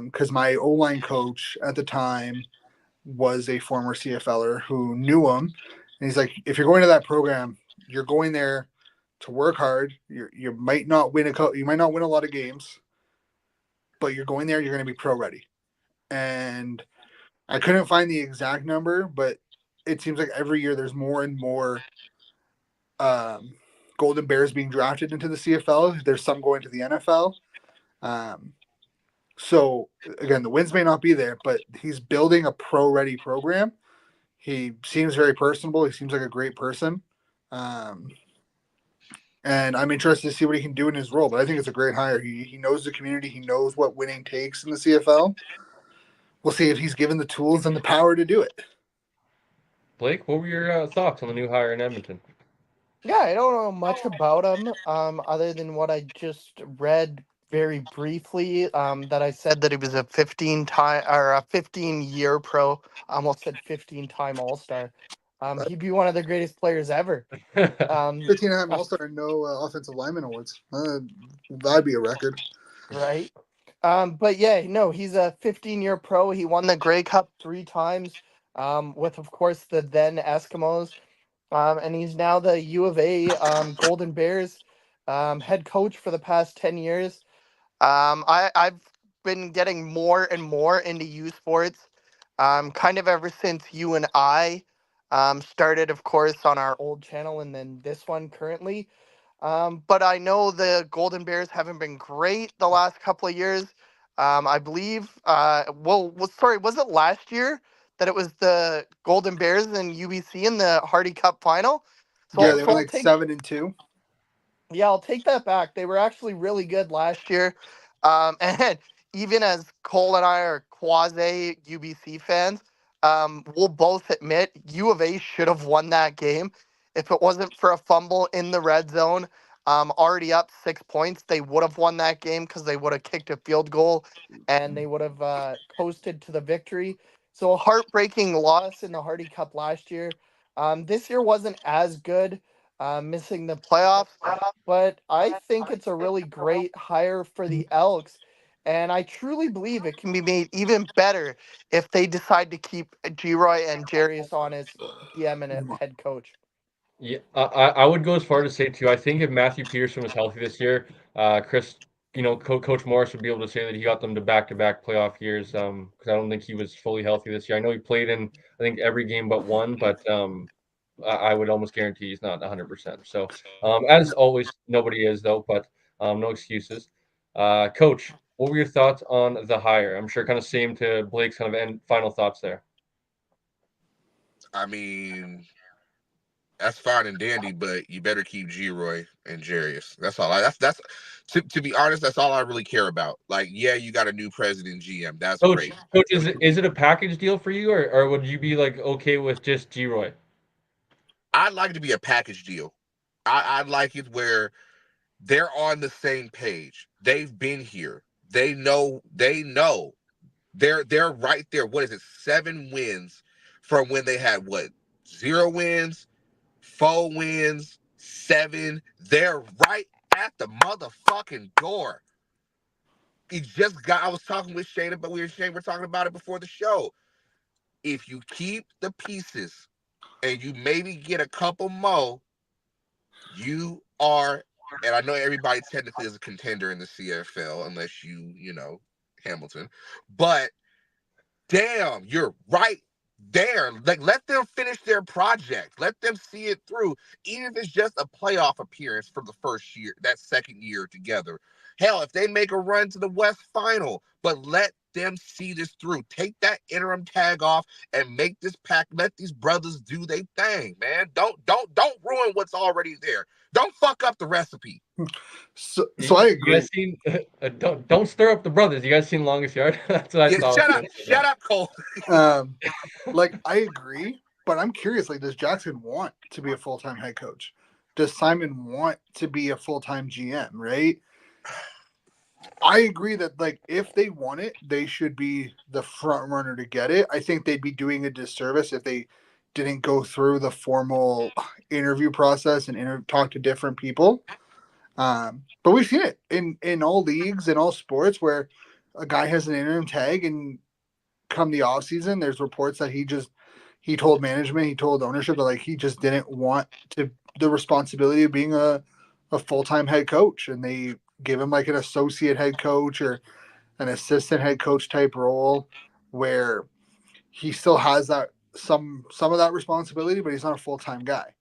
because my O line coach at the time was a former CFLer who knew him, and he's like, if you're going to that program, you're going there to work hard. You might not win you might not win a lot of games, but you're going there. You're going to be pro ready." And I couldn't find the exact number, but it seems like every year there's more and more Golden Bears being drafted into the CFL. There's some going to the NFL. So again, the wins may not be there, but he's building a pro ready program. He seems very personable. He seems like a great person. And I'm interested to see what he can do in his role. But I think it's a great hire. He knows the community. He knows what winning takes in the CFL. We'll see if he's given the tools and the power to do it. Blake, what were your thoughts on the new hire in Edmonton? Yeah, I don't know much about him, other than what I just read very briefly. That I said that he was a 15-year pro. I almost said 15-time All-Star. He'd be one of the greatest players ever. 15-time All-Star and no offensive lineman awards. That'd be a record. Right. But yeah, no, he's a 15-year pro. He won the Grey Cup 3 times, with of course the then Eskimos. And he's now the U of A Golden Bears head coach for the past 10 years. I've been getting more and more into U Sports, kind of ever since you and I started, of course, on our old channel and then this one currently. But I know the Golden Bears haven't been great the last couple of years. I believe, sorry, was it last year that it was the Golden Bears and UBC in the Hardy Cup final? Yeah, they So were I'll like take 7-2. Yeah, I'll take that back. They were actually really good last year. And even as Cole and I are quasi UBC fans, we'll both admit U of A should have won that game if it wasn't for a fumble in the red zone. already up 6 points. They would have won that game because they would have kicked a field goal and they would have coasted to the victory. So a heartbreaking loss in the Hardy Cup last year. This year wasn't as good, missing the playoffs, but I think it's a really great hire for the Elks. And I truly believe it can be made even better if they decide to keep G-Roy and Jarius on as GM and head coach. Yeah, I would go as far to say too. I think if Matthew Peterson was healthy this year, Chris, Coach Morris would be able to say that he got them to back-to-back playoff years. Because I don't think he was fully healthy this year. I know he played in I think every game but one, but I would almost guarantee he's not 100%. So, as always, nobody is though, but no excuses. Coach, what were your thoughts on the hire? I'm sure kind of same to Blake's kind of end final thoughts there. I mean, that's fine and dandy, but you better keep G-Roy and Jarius. That's all. That's to be honest, that's all I really care about. Like, yeah, you got a new president, GM. That's great. Coach, is it a package deal for you, or would you be like okay with just G-Roy? I'd like it to be a package deal. I'd like it where they're on the same page. They've been here. They know. They know. They're right there. What is it? 7 wins from when they had what? 0 wins, 4 wins, 7. They're right at the motherfucking door. He just got. I was talking with Shane, but we were talking about it before the show. If you keep the pieces and you maybe get a couple more, you are. And I know everybody technically is a contender in the CFL, unless you know, Hamilton. But damn, you're right there. Like, let them finish their project. Let them see it through. Even if it's just a playoff appearance for the first year, that second year together. Hell, if they make a run to the West Final, but let them see this through. Take that interim tag off and make this pack. Let these brothers do their thing, man. Don't ruin what's already there. Don't fuck up the recipe. So I You agree. guys seen? Don't stir up the brothers. You guys seen Longest Yard? That's what I Yeah, thought. shut up, Cole. Like, I agree, but I'm curious. Like, does Jackson want to be a full-time head coach? Does Simon want to be a full-time GM? Right. I agree that, like, if they want it, they should be the front runner to get it. I think they'd be doing a disservice if they didn't go through the formal interview process and talk to different people. But we've seen it in all leagues, in all sports, where a guy has an interim tag, and come the off season, there's reports that he told management, he told ownership that, like, he just didn't want the responsibility of being a full time head coach, and they give him like an associate head coach or an assistant head coach type role, where he still has that some of that responsibility, but he's not a full time guy.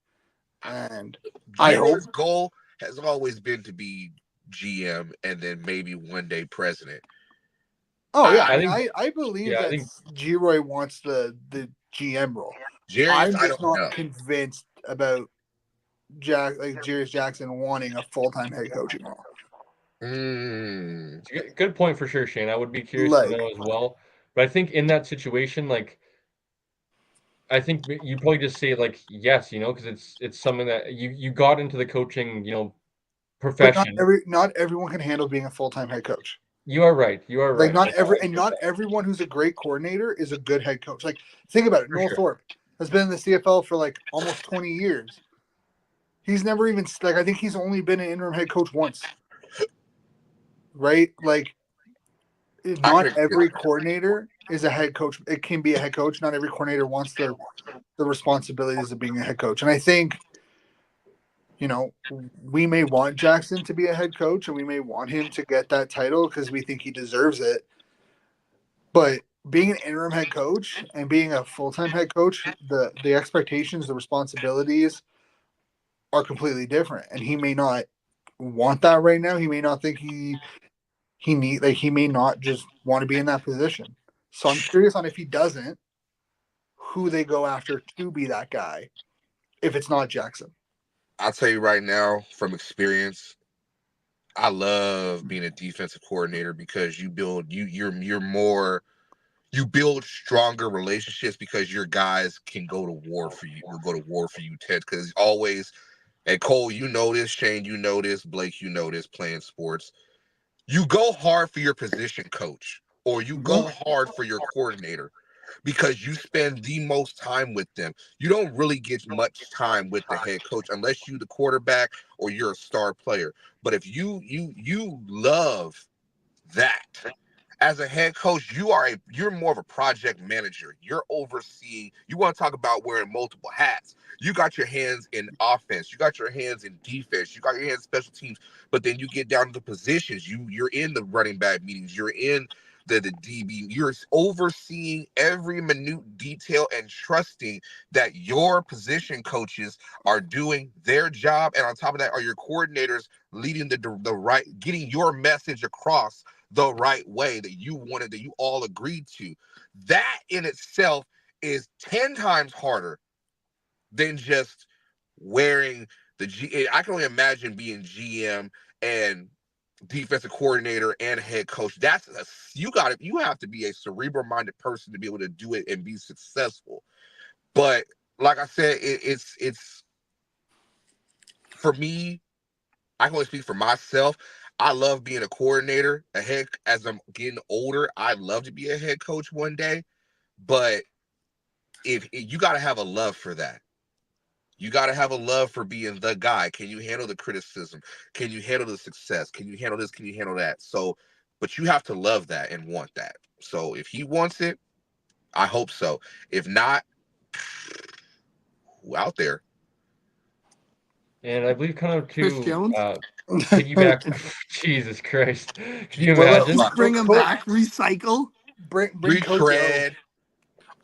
And I hope. G-Roy's goal has always been to be GM and then maybe one day president. Oh yeah, I think. I believe Yeah, I that think. G-Roy wants the GM role. Jarius, I'm I just don't not know. convinced about Jarius Jackson wanting a full time head coaching role. It's a good point for sure, Shane. I would be curious to Like, know as well. But I think in that situation, like, I think you probably just say like yes, because it's something that you got into the coaching, but profession. not everyone can handle being a full time head coach. You are right. You are Like, right. Like, I get not that everyone who's a great coordinator is a good head coach. Like, think about it. for Noel sure. Thorpe has been in the CFL for like almost 20 years. He's never even, like, I think he's only been an interim head coach once. Right? Like, I can not agree with every that. coordinator is a head coach. It can be a head coach. Not every coordinator wants the responsibilities of being a head coach. And I think, we may want Jackson to be a head coach and we may want him to get that title because we think he deserves it. But being an interim head coach and being a full time head coach, the expectations, the responsibilities are completely different. And he may not want that right now. He may not think he may not just want to be in that position. So I'm curious on, if he doesn't, who they go after to be that guy if it's not Jackson. I'll tell you right now, from experience, I love being a defensive coordinator because you build you're more you build stronger relationships because your guys can go to war for you. Will go to war for you, Ted. Because always And Cole, you know this. Shane, you know this. Blake, you know this. Playing sports, you go hard for your position coach or you go hard for your coordinator because you spend the most time with them. You don't really get much time with the head coach unless you the quarterback or you're a star player. But if you love that as a head coach, you're more of a project manager. You're overseeing. You want to talk about wearing multiple hats. You got your hands in offense. You got your hands in defense. You got your hands in special teams. But then you get down to the positions. You're in the running back meetings. You're in the DB. You're overseeing every minute detail and trusting that your position coaches are doing their job. And on top of that, are your coordinators leading the right, getting your message across the right way that you wanted, that you all agreed to. That in itself is 10 times harder than just wearing the G. I can only imagine being GM and defensive coordinator and head coach. You have to be a cerebral minded person to be able to do it and be successful. But like I said, it's for me, I can only speak for myself. I love being a coordinator. As I'm getting older, I'd love to be a head coach one day. But if you got to have a love for that, you got to have a love for being the guy. Can you handle the criticism? Can you handle the success? Can you handle this? Can you handle that? So, but you have to love that and want that. So if he wants it, I hope so. If not, who out there? And I believe kind of Chris to Jones. piggyback. Jesus Christ, can you What about imagine? Just bring him Coach? back. Recycle. Bring Coach O. Retread.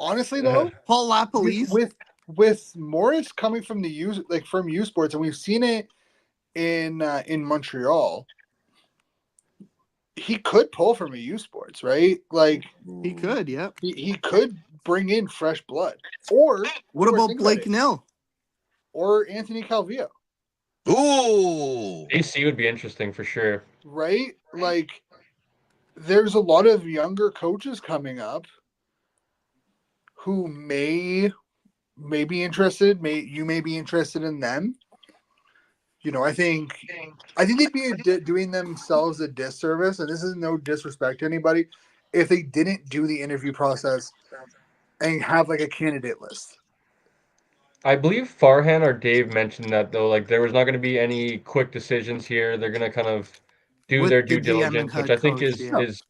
Honestly though, Paul with LaPolice. with Morris coming from from U Sports, and we've seen it in Montreal, he could pull from a U Sports, right? Like He could, yep. he could bring in fresh blood, or What about think Blake it, Nell? or Anthony Calvillo, Ooh. AC would be interesting for sure. right? Like there's a lot of younger coaches coming up who may be interested. You may be interested in them. You know, I think they'd be doing themselves a disservice, and this is no disrespect to anybody, if they didn't do the interview process and have like a candidate list. I believe Farhan or Dave mentioned that though, like there was not going to be any quick decisions here. They're going to kind of do With their the due GM and diligence, which head I think coach, yeah. is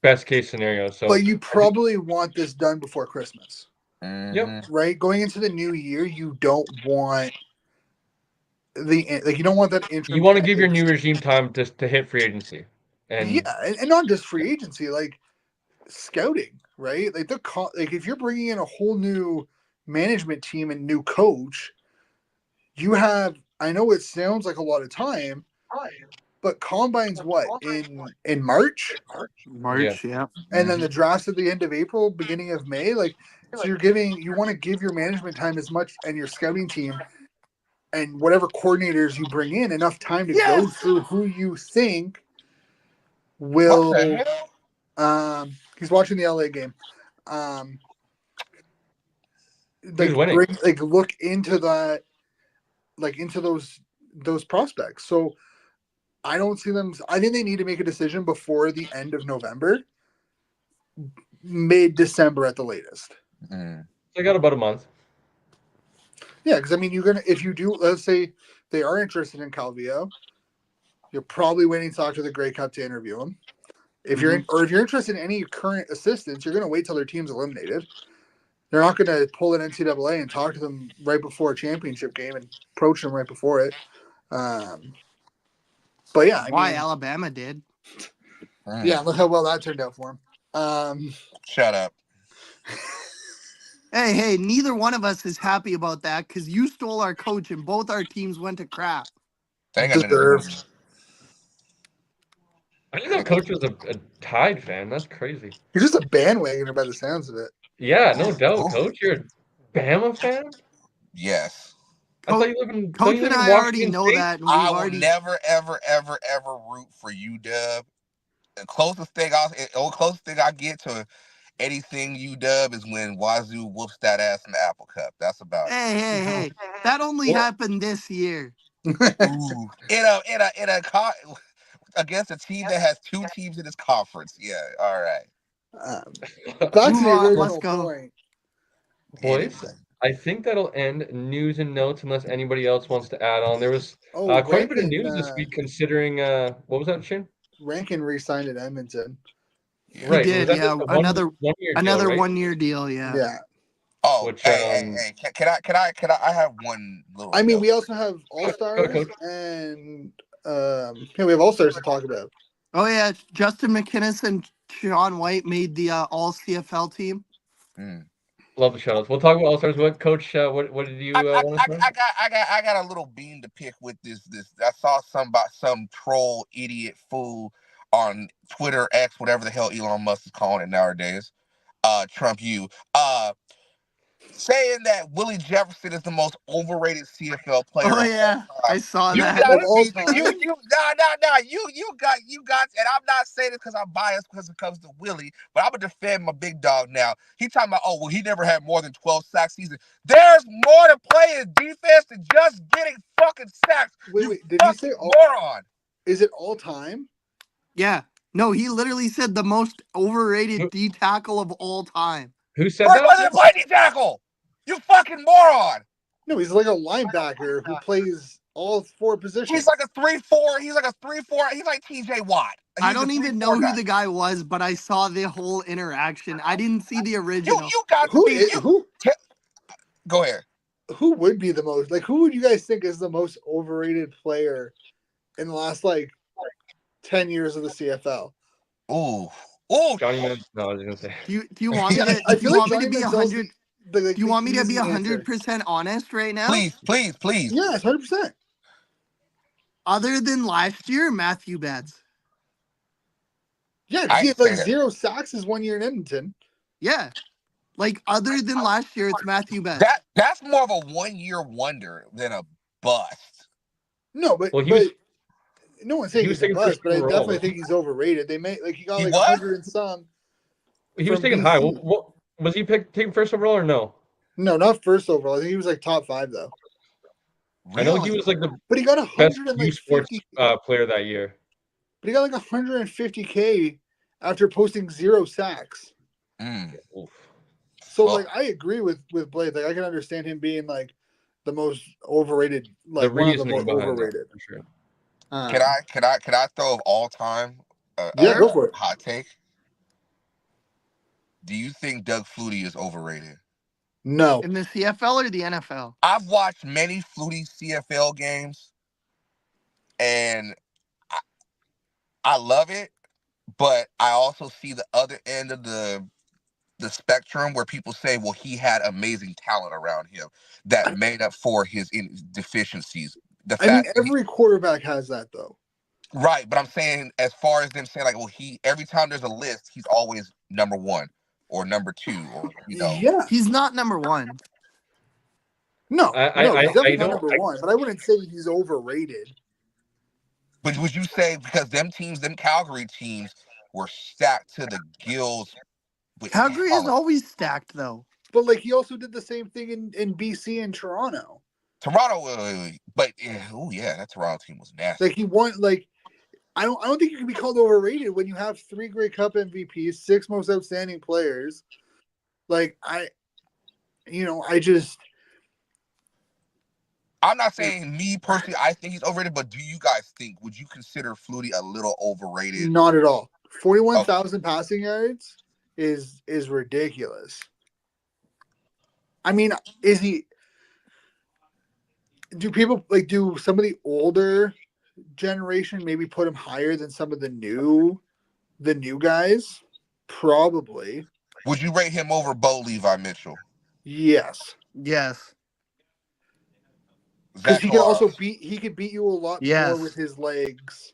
best case scenario. So, But you probably want this done before Christmas, yep. right? Going into the new year, you don't want you don't want that You interim want to give your candidate. new regime time to hit free agency, Yeah, and and not just free agency, like scouting, right? Like like if you're bringing in a whole new management team and new coach, you have. I know it sounds like a lot of time, but combine's what in March, yeah, March, yeah. and then the draft's at the end of April, beginning of May. Like, so you want to give your management time as much and your scouting team and whatever coordinators you bring in enough time to go through who you think What the will. hell? He's watching the LA game. Um, who's winning? look into that, like into those prospects. So I don't see them. I think they need to make a decision before the end of November, mid-December at the latest. They got about a month. Yeah, because I mean, if you do, let's say they are interested in Calvillo, you're probably waiting to talk to the Grey Cup to interview him. If if you're interested in any current assistants, you're going to wait till their team's eliminated. They're not going to pull an NCAA and talk to them right before a championship game and approach them right before it. But yeah, Why Alabama did. Yeah, look how well that turned out for him. Shut up. Hey, neither one of us is happy about that because you stole our coach and both our teams went to crap. Deserved. I didn't know Coach was a Tide fan. That's crazy. You're just a bandwagoner by the sounds of it. Yeah, no doubt, Coach. You're a Bama fan. Yes. I thought you live in. Don't Coach you live and in I already Washington know State? that, and I we've will already never, ever, ever, ever root for UW. The closest thing I get to anything UW is when Wazoo whoops that ass in the Apple Cup. That's about it. Hey, that only happened this year. Ooh. Against a team that has 2 teams in this conference. Yeah, all right. Back to Move the on. Let's original go. point. Boys, Anyway. I think that'll end news and notes unless anybody else wants to add on. There was Oh, quite a bit of news this week considering what was that, Shane? Rankin re-signed at Edmonton. Yeah. He Right. Was did, that yeah. like a Another 1 year deal, right? 1 year deal, yeah. Yeah. Oh, Which hey, can I have one little I mean, note. we also have All Go Stars Coach. and yeah, we have All Stars to talk about. Oh yeah, Justin McInnes and Sean White made the All CFL team. Mm. Love the shoutouts. We'll talk about All Stars. What Coach? What did you want to say? I got a little bean to pick with this. I saw some troll idiot fool on Twitter X, whatever the hell Elon Musk is calling it nowadays. Trump you. Saying that Willie Jefferson is the most overrated CFL player Oh of all yeah, I time. saw You that. Of gotta all be time? you got, and I'm not saying this because I'm biased because it comes to Willie, but I'm gonna defend my big dog now. He talking about, oh well, he never had more than 12 sacks season. There's more to playing defense than just getting fucking sacks. Wait, did he Fucking say all? moron. Is it all time? Yeah. No, he literally said the most overrated D tackle of all time. Who said First one that? didn't play D tackle. You fucking moron. No, he's like a linebacker who plays all 4 positions. He's like a 3-4. He's like a 3-4. He's like TJ Watt. I He's a don't 3-4 even know guy. who the guy was, but I saw the whole interaction. I didn't see the original. You got to who be is, who Go ahead. who would be the most, like, who would you guys think is the most overrated player in the last like 10 years of the CFL? Ooh. Johnny Manziel. No, I was gonna say. Do you want me to? I Do feel you like want me Johnny to be Manziel's 100? the Do you want me to be easy answer. 100% honest right now? Please. Yes, 100%. Other than last year, Matthew Betts. Yeah, I he ain't had like say that. 0 sacks his 1 year in Edmonton. Yeah. Like other than last year, it's Matthew Betts. That's more of a 1-year wonder than a bust. No, but Well, no one's saying he was he's a taking bust, first but I overall. definitely think he's overrated. They may like he got He like what? 100 and some. He was from taken high. BC. What was he taken first overall or no? No, not first overall. I think he was like top 5 though. I know he was like the But he got best 100 and U like Sports 50. player that year. But he got like 150K after posting 0 sacks. Oof. So like I agree with Blade. Like I can understand him being like the most overrated, like The one of the reasoning most behind that, overrated. for sure. Can I throw of all time Yeah, go for it. hot take? Do you think Doug Flutie is overrated? No. In the CFL or the NFL? I've watched many Flutie CFL games, and I love it, but I also see the other end of the spectrum where people say, well, he had amazing talent around him that made up for his deficiencies. I mean, every quarterback has that though. Right, but I'm saying as far as them saying like, well, every time there's a list, he's always number 1 or number 2 or Yeah. He's not number 1. No, he's definitely not don't. number 1, but I wouldn't say he's overrated. But would you say because them Calgary teams were stacked to the gills with Calgary is talent? always stacked though. But like he also did the same thing in BC and Toronto. But yeah, that Toronto team was nasty. Like he won. Like I don't think you can be called overrated when you have 3 Grey Cup MVPs, 6 most outstanding players. Like I'm not saying me personally, I think he's overrated, but do you guys think, would you consider Flutie a little overrated? Not at all. 41,000 passing yards is ridiculous. I mean, do some of the older generation maybe put him higher than some of the new guys? Probably. Would you rate him over Bo Levi Mitchell? Yes. Because he could beat you a lot more with his legs.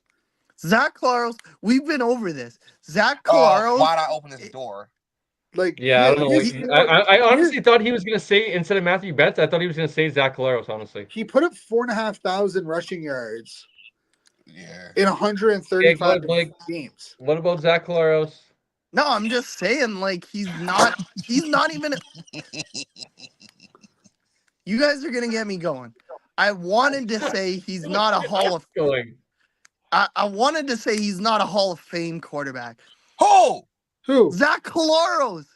Zach Claros, we've been over this. Zach Claros. Why'd I open this door? Like, yeah, I don't know. I honestly thought he was gonna say, instead of Matthew Betts, I thought he was gonna say Zach Claros. Honestly, he put up 4,500 rushing yards. Yeah. In 135 games. What about Zach Claros? No, I'm just saying, like he's not even. You guys are gonna get me going. I wanted to say he's not a Hall of. Going. I wanted to say he's not a Hall of Fame quarterback. Who? Who? Zach Collaros.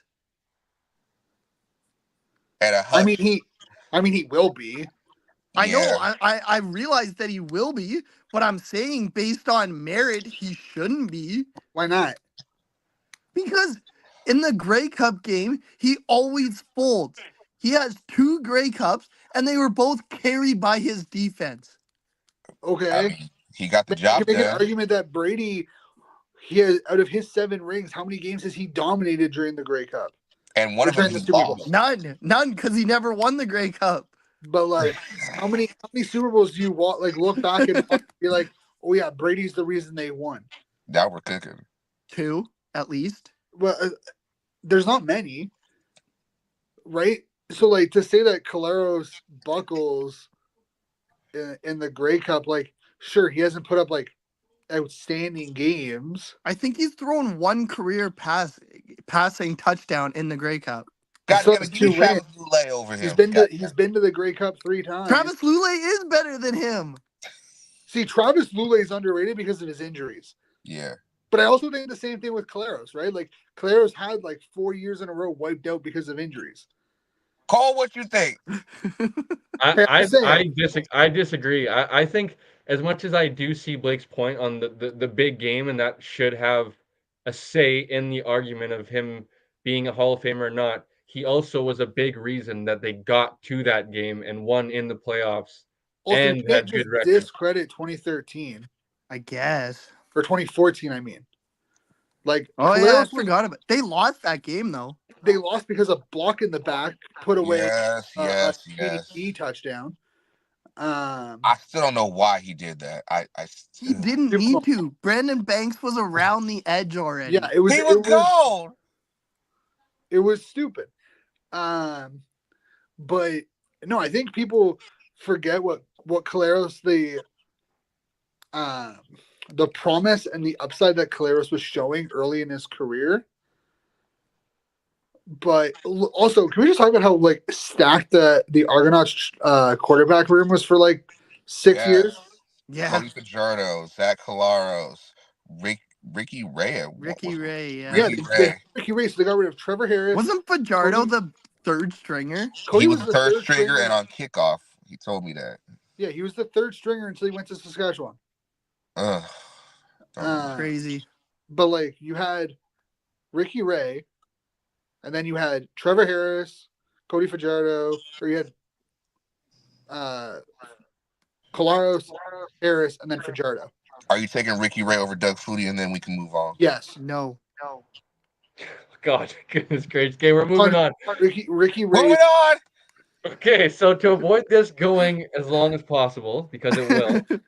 At a I hush. mean, he will be. I know. Yeah. I realize that he will be, but I'm saying based on merit, he shouldn't be. Why not? Because in the Grey Cup game, he always folds. He has 2 Grey Cups, and they were both carried by his defense. Okay. I mean, he got the But you job can make an done. argument that Brady, he has, out of his 7 rings, how many games has he dominated during the Grey Cup? And one Or of them during the he Super Bowl? lost. None, because he never won the Grey Cup. But like, how many Super Bowls do you look back and be like, oh yeah, Brady's the reason they won? Now we're cooking. 2, at least. Well, there's not many, right? So like to say that Caleros buckles in the Grey Cup, like sure he hasn't put up like outstanding games. I think he's thrown 1 career passing touchdown in the Grey Cup. He God still damn has it, give me 2 rings. Travis Lulay over He's him. been God he's been to the Grey Cup 3 times. Travis Lulay is better than him. See, Travis Lulay is underrated because of his injuries. yeah. But I also think the same thing with Caleros, right? Like Caleros had like 4 years in a row wiped out because of injuries. Call what you think. I disagree. I think as much as I do see Blake's point on the big game, and that should have a say in the argument of him being a Hall of Famer or not, he also was a big reason that they got to that game and won in the playoffs Also, you and can't had just good record. discredit 2013 I guess. or 2014. I mean, like Oh, yeah, I Caleros forgot about it. They lost that game, though. they lost because a block in the back put away Yes, a yes, yes. TDP touchdown. I still don't know why he did that. He didn't People need don't- to. Brandon Banks was around the edge already. Yeah, it was he was gold. it was stupid. But no, I think people forget what Caleros the promise and the upside that Caleros was showing early in his career. But also, can we just talk about how like stacked the Argonauts quarterback room was for like 6 years? Yeah. Cody Fajardo, Zach Collaros, Ricky Ray. Ricky Ray, yeah. Yeah, Ricky they Ray. had Ricky Ray, so they got rid of Trevor Harris. Wasn't Fajardo Cody- the 3rd stringer? Cody He was the third stringer and on kickoff. He told me that. Yeah, he was the 3rd stringer until he went to Saskatchewan. Ugh. Crazy. But like you had Ricky Ray, and then you had Trevor Harris, Cody Fajardo, or you had Collaros, Harris, and then Fajardo. Are you taking Ricky Ray over Doug Flutie, and then we can move on? Yes. No. God, goodness gracious. Okay, we're moving on. Ricky Ray. Moving on. Okay, so to avoid this going as long as possible, because it will,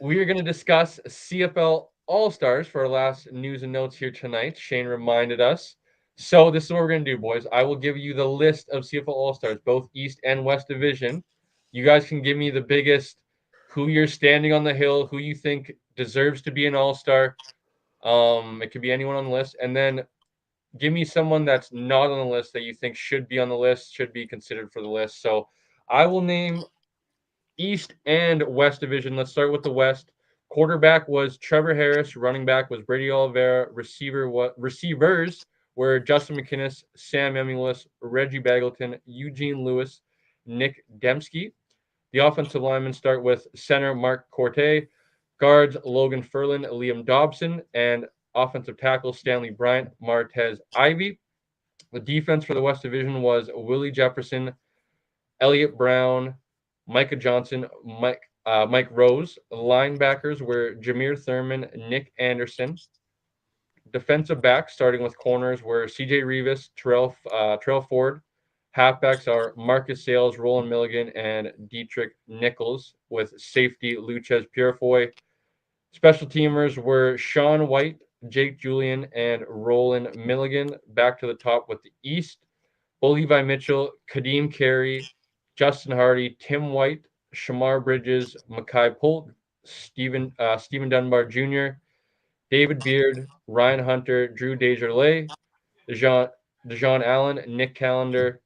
we are going to discuss CFL All-Stars for our last news and notes here tonight. Shane reminded us. So this is what we're going to do, boys. I will give you the list of CFL All-Stars, both East and West Division. You guys can give me the biggest, who you're standing on the hill, who you think deserves to be an All-Star. It could be anyone on the list. And then give me someone that's not on the list that you think should be on the list, should be considered for the list. So I will name East and West Division. Let's start with the West. Quarterback was Trevor Harris. Running back was Brady Oliveira. Receivers were Justin McInnes, Sam Emulis, Reggie Bagleton, Eugene Lewis, Nick Dembski. The offensive linemen start with center Mark Corte, guards Logan Ferlin, Liam Dobson, and offensive tackle Stanley Bryant, Martez Ivy. The defense for the West Division was Willie Jefferson, Elliott Brown, Micah Johnson, Mike Rose. Linebackers were Jameer Thurman, Nick Anderson. Defensive backs, starting with corners, were C.J. Rivas, Terrell Ford. Halfbacks are Marcus Sales, Roland Milligan, and Dietrich Nichols, with safety Luchez Purifoy. Special teamers were Sean White, Jake Julian, and Roland Milligan. Back to the top with the East. Bo Levi Mitchell, Kadeem Carey, Justin Hardy, Tim White, Shamar Bridges, Makai Polt, Stephen Dunbar Jr., David Beard, Ryan Hunter, Drew Desjardins, Dejon Allen, Nick Callender,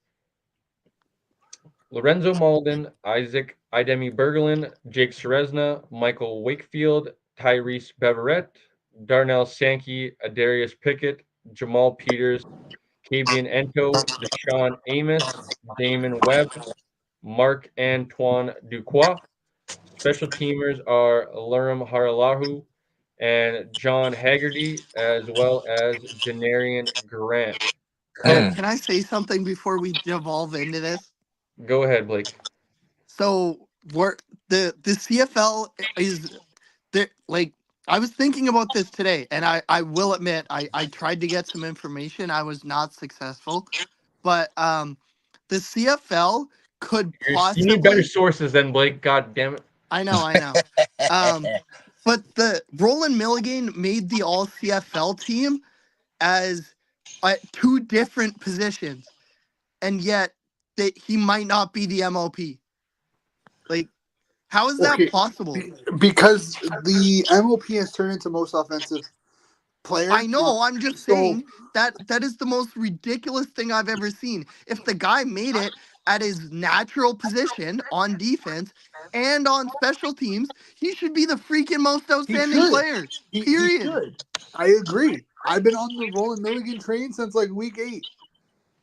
Lorenzo Malden, Isaac Idemi Bergelin, Jake Serezna, Michael Wakefield, Tyrese Beverett, Darnell Sankey, Adarius Pickett, Jamal Peters, Kabian Ento, Deshaun Amos, Damon Webb, Mark Antoine Duquois. Special teamers are Lurim Haralahu and John Haggerty, as well as Janarian Grant. Mm. Can I say something before we devolve into this? Go ahead, Blake. So we're the CFL is there, like I was thinking about this today, and I will admit I tried to get some information. I was not successful, but the CFL could You need better possibly. sources than Blake. God damn it. I know. Um, but the Roland Milligan made the All CFL team as two different positions, and yet that he might not be the MOP. Like, how is that Okay, possible? because the MOP has turned into most offensive player. I know. I'm just So saying that is the most ridiculous thing I've ever seen. If the guy made it at his natural position on defense and on special teams, he should be the freaking most he outstanding should. player. He Period. should. I agree. I've been on the Roland Milligan train since like week 8.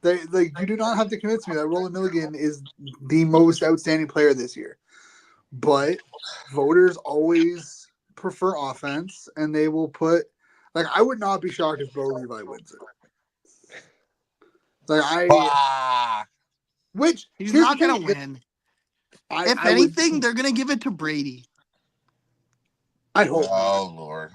They like you do not have to convince me that Roland Milligan is the most outstanding player this year. But voters always prefer offense, and they will put like I would not be shocked if Bo Levi wins it. Like which He's here's the not thing. gonna win. I If I would anything, they're gonna give it to Brady. I hope not. Oh Lord.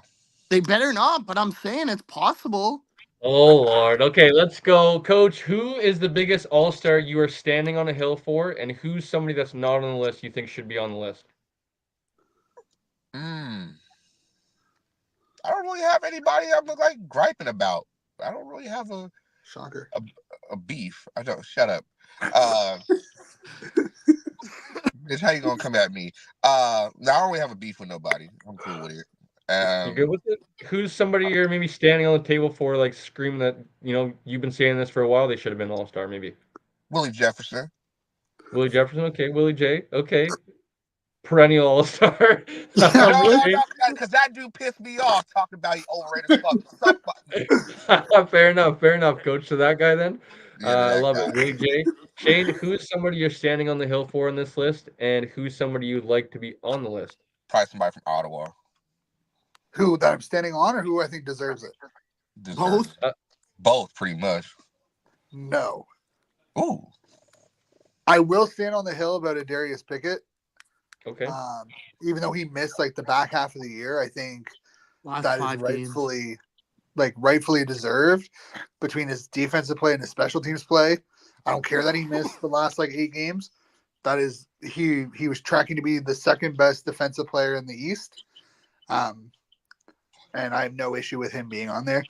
They better not, but I'm saying it's possible. Oh Lord. Okay, let's go. Coach, who is the biggest all-star you are standing on a hill for, and who's somebody that's not on the list you think should be on the list? Mm. I don't really have anybody I'm like griping about. I don't really have Shocker. a beef. I don't. Shut up. Bitch, how you gonna come at me? I don't really have a beef with nobody. I'm cool with it. You good with it? Who's somebody you're maybe standing on the table for, like screaming that, you've been saying this for a while, they should have been all-star, maybe? Willie Jefferson. Willie Jefferson, okay. Willie J, okay. Perennial all-star. No, Shane? because that dude pissed me off talking about he overrated as fuck. Suck my- Fair enough, coach. To that guy then. Yeah, to I that love it. guy. Willie J. Shane, who's somebody you're standing on the hill for in this list, and who's somebody you'd like to be on the list? Probably somebody from Ottawa. Who that I'm standing on, or who I think deserves it? Deserves it. Both, pretty much. No. Ooh. I will stand on the hill about Adarius Pickett. Okay. Even though he missed like the back half of the year, I think Last that is 5 games. rightfully deserved between his defensive play and his special teams play. I don't care that he missed the last like 8 games. That is he was tracking to be the second best defensive player in the East. And I have no issue with him being on there.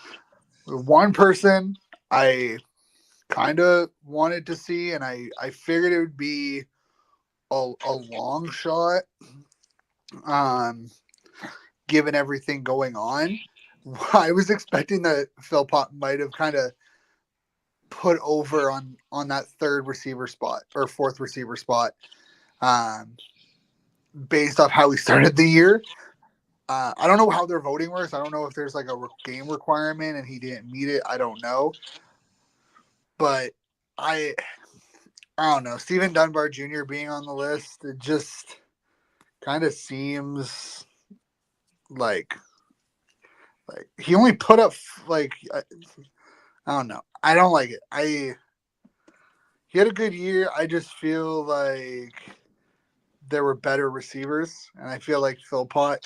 One person I kind of wanted to see, and I figured it would be a long shot, given everything going on. I was expecting that Philpott might have kind of put over on that third receiver spot or fourth receiver spot, based off how he started the year. I don't know how their voting works. I don't know if there's like a game requirement and he didn't meet it. I don't know. But I don't know. Stephen Dunbar Jr. being on the list, it just kind of seems like he only put up like I don't know. I don't like it. He had a good year. I just feel like there were better receivers, and I feel like Philpott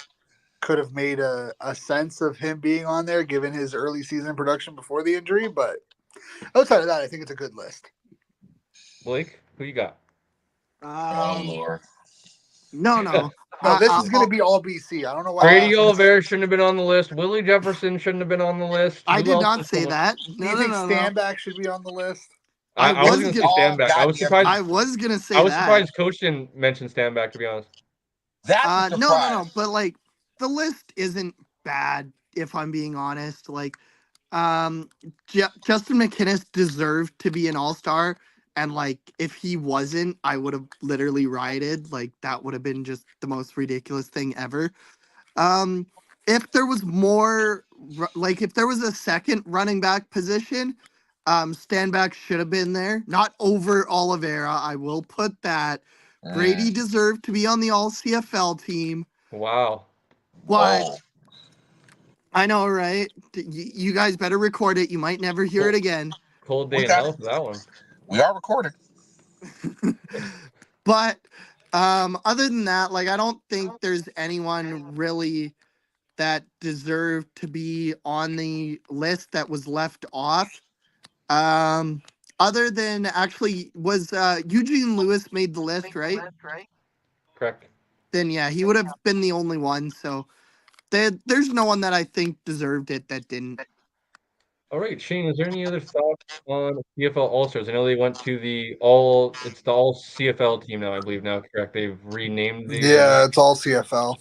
could have made a sense of him being on there given his early season production before the injury. But outside of that, I think it's a good list. Blake, who you got? Oh Lord. No. No, this is going to be all BC. I don't know why. Brady Oliveira shouldn't have been on the list. Willie Jefferson shouldn't have been on the list. I Who did else not is say someone? that. Do No, you no, think no, no. Stanback should be on the list? I was gonna say All Stanback. I was surprised. I was gonna say I was that. surprised Coach didn't mention Stanback, to be honest. That's a surprise. No. But like, the list isn't bad if I'm being honest. Like, Justin McInnis deserved to be an all-star, And like, if he wasn't, I would have literally rioted. Like, that would have been just the most ridiculous thing ever. Um, if there was more, like, if there was a second running back position, Stanback should have been there. Not over Oliveira. I will put that. Brady deserved to be on the All CFL team. Wow. But Whoa. I know, right? You guys better record it. You might never hear it again. Cold We day in got hell it. for that one. We are recording. But other than that, like, I don't think there's anyone really that deserved to be on the list that was left off. Other than actually was Eugene Lewis made the list, right? Correct. Then yeah, he would have been the only one. So there's no one that I think deserved it that didn't. All right, Shane, is there any other thoughts on CFL All-Stars? I know they went to it's the All CFL team now, I believe now, correct? They've renamed Yeah, it's all CFL.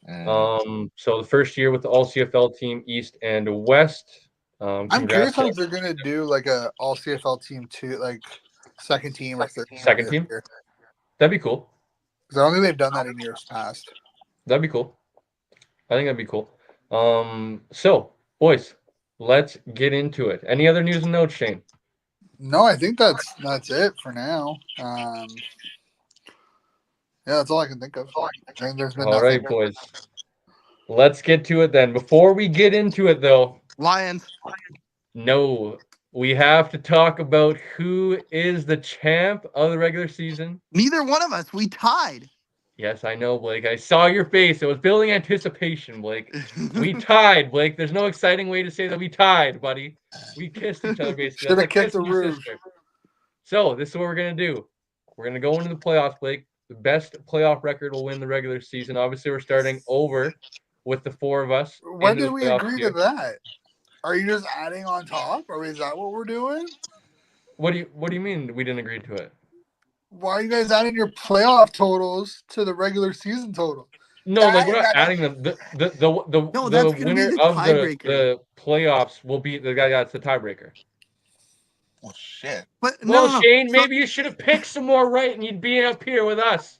So the first year with the All CFL team, East and West. I'm curious Congrats to how they're gonna do like a all CFL team too, like second team or third team second this team. year. That'd be cool. Because I don't think they've done that in years past. That'd be cool. I think that'd be cool. So boys, let's get into it. Any other news and notes, Shane? No, I think that's it for now. Yeah, that's all I can think of. I think there's been All nothing. right, boys. Let's get to it then. Before we get into it, though, Lions. no, we have to talk about who is the champ of the regular season. Neither one of us. We tied. Yes, I know, Blake. I saw your face. It was building anticipation, Blake. We tied, Blake. There's no exciting way to say that we tied, buddy. We kissed each other, basically. Should That's have like kicked the kissing your roof. sister. So this is what we're gonna do. We're gonna go into the playoffs, Blake. The best playoff record will win the regular season. Obviously, we're starting over with the four of us. When into did the we playoffs agree here. to that? Are you just adding on top, or is that what we're doing? What do you mean we didn't agree to it? Why are you guys adding your playoff totals to the regular season total? No, like we're not adding them. No, that's The gonna be winner the of tiebreaker. the playoffs will be the guy that's the tiebreaker. Well, shit. But Well, no. Shane, So- maybe you should have picked some more right, and you'd be up here with us.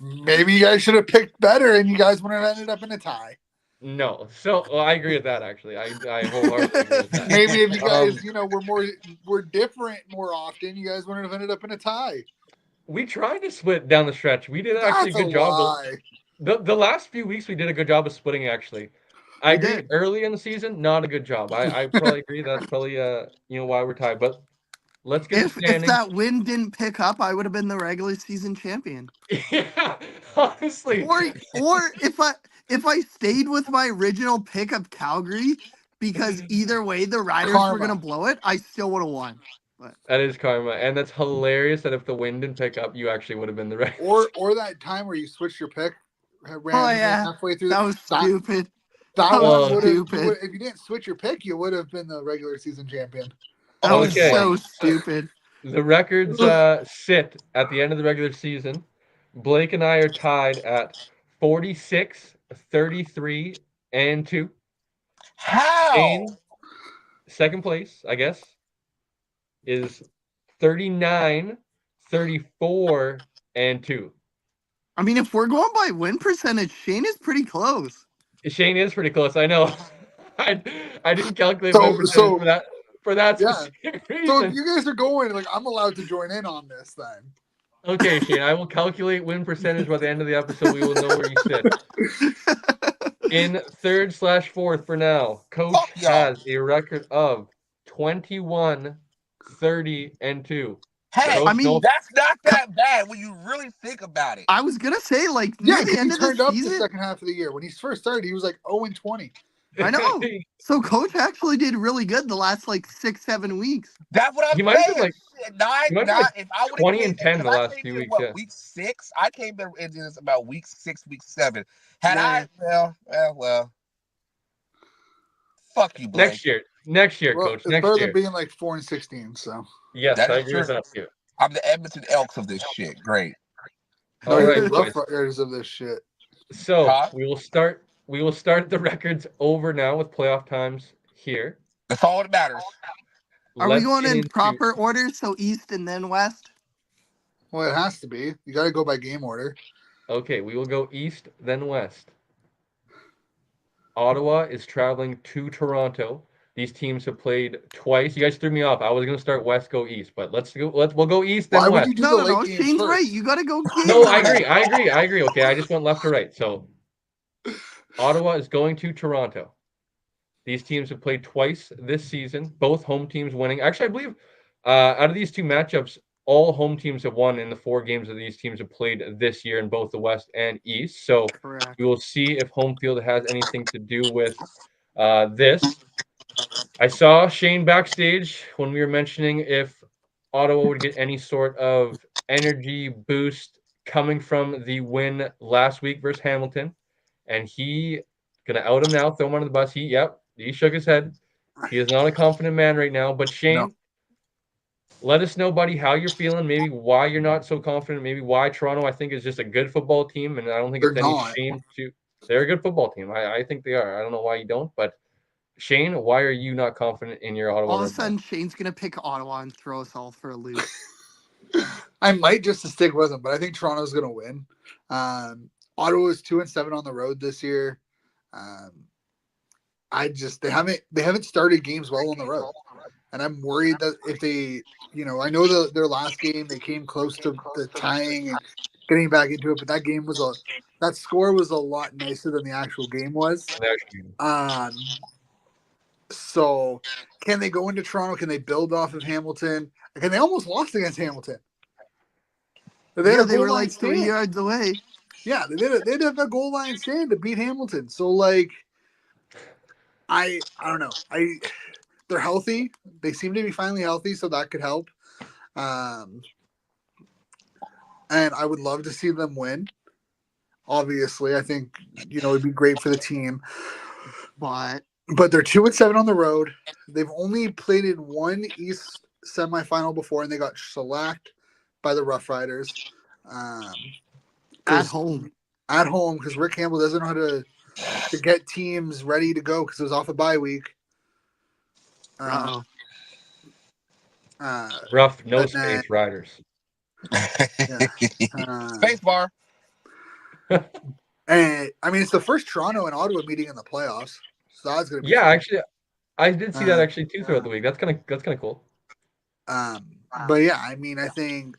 Maybe you guys should have picked better, and you guys would have ended up in a tie. No, so I agree with that. Actually, I wholeheartedly agree with that. Maybe if you guys, were different more often, you guys wouldn't have ended up in a tie. We tried to split down the stretch. We did actually a good job. Lie. The last few weeks we did a good job of splitting. Actually, I agree. did. Early in the season, not a good job. I probably agree. That's probably why we're tied. But let's get if the standings. that win didn't pick up, I would have been the regular season champion. Yeah, honestly. Or if I stayed with my original pick of Calgary, because either way the Riders were gonna blow it, I still would have won. But That is karma, and that's hilarious. That if the wind didn't pick up, you actually would have been the right. Or that time where you switched your pick, halfway through. That was stupid. That was one stupid. if you didn't switch your pick, you would have been the regular season champion. That was Okay. so stupid. The records sit at the end of the regular season. Blake and I are tied at 46, 33, and 2. How? Shane, second place, I guess, is 39, 34, and 2. I mean, if we're going by win percentage, Shane is pretty close. Shane is pretty close. I know. I didn't calculate So- win percentage for that Yeah. specific So reason. if you guys are going, I'm allowed to join in on this then. Okay, Shane, I will calculate win percentage by the end of the episode. We will know where you sit. In third/fourth for now, Coach Fuck y'all. has a record of 21, 30, and 2. Hey, Coach, I mean, that's not that bad when you really think about it. I was gonna say, like, Yeah, near the because end he of the turned up the season. second half of the year. When he first started, he was like 0-20. I know. So Coach actually did really good the last 6-7 weeks. That's what I'm He might have saying. been, Shit, nah, he might have nah, been, like, if I would 20 and 10 the last few weeks, yeah. Week 6, I came there in this about week 6, week 7. Had Yeah. well, fuck you, Blake. Next year, Well, Coach. it's Next better year. than being 4-16. So Yes, That I is agree with true. that too. I'm the Edmonton Elks of this shit. Great. no, All you're right, the boys. Rough Riders of this shit. So Huh? we will start the records over now with playoff times here. That's all that matters. Are we let's going get in into. proper order? So East and then West? Well, it has to be. You got to go by game order. Okay, we will go East, then West. Ottawa is traveling to Toronto. These teams have played twice. You guys threw me off. I was gonna start West, go East, but we'll go East, then Why would West. you do No, the no, late no. games Shane's right. first? You got to go game No, I order. agree. I agree. Okay, I just went left to right. So Ottawa is going to Toronto. These teams have played twice this season, both home teams winning. Actually, I believe out of these two matchups, all home teams have won in the 4 games that these teams have played this year in both the West and East. So we Correct. will see if home field has anything to do with this. I saw Shane backstage when we were mentioning if Ottawa would get any sort of energy boost coming from the win last week versus Hamilton, and he gonna out him now, throw him under the bus. He shook his head. He is not a confident man right now. But No, Shane, let us know, buddy, how you're feeling. Maybe why you're not so confident. Maybe why Toronto, I think, is just a good football team, and I don't think they're it's any not. shame to. They're a good football team. I think they are. I don't know why you don't, but Shane, why are you not confident in your Ottawa All of a Red Bulls? sudden, Shane's going to pick Ottawa and throw us all for a loop. I might just to stick with them, but I think Toronto's going to win. Ottawa is 2-7 on the road this year. Um, they haven't started games well on the road, and I'm worried that if they, I know their last game they came close to the tying and getting back into it, but that score was a lot nicer than the actual game was. Um, so can they go into Toronto? Can they build off of Hamilton? Can they almost lost against Hamilton? They had Yeah, a they goal were line like 3 stand. yards away. Yeah, they did have a goal line stand to beat Hamilton. So like, I don't know. They're healthy. They seem to be finally healthy, so that could help. Um, and I would love to see them win. Obviously, I think it'd be great for the team. But But they're 2-7 on the road. They've only played in one East semifinal before, and they got shellacked by the Rough Riders. at 'Cause home. at home, because Rick Campbell doesn't know how to get teams ready to go because it was off a bye week. Uh-oh. Rough, no And then, space riders. yeah. Space bar. And I mean, it's the first Toronto and Ottawa meeting in the playoffs, so that's gonna be Yeah, fun. actually, I did see that Uh, actually too throughout the week. That's kind of cool. but yeah, I mean, I think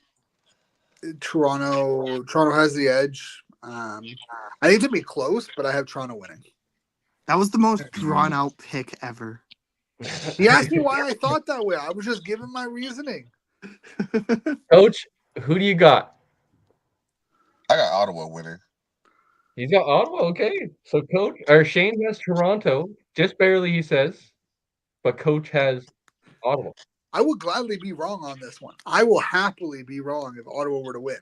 Toronto has the edge. I think it'll be close, but I have Toronto winning. That was the most drawn out pick ever. He asked me why I thought that way. I was just giving my reasoning. Coach, who do you got? I got Ottawa winning. He's got Ottawa. Okay, so Coach or Shane has Toronto, just barely. He says, but Coach has Ottawa. I would gladly be wrong on this one. I will happily be wrong if Ottawa were to win.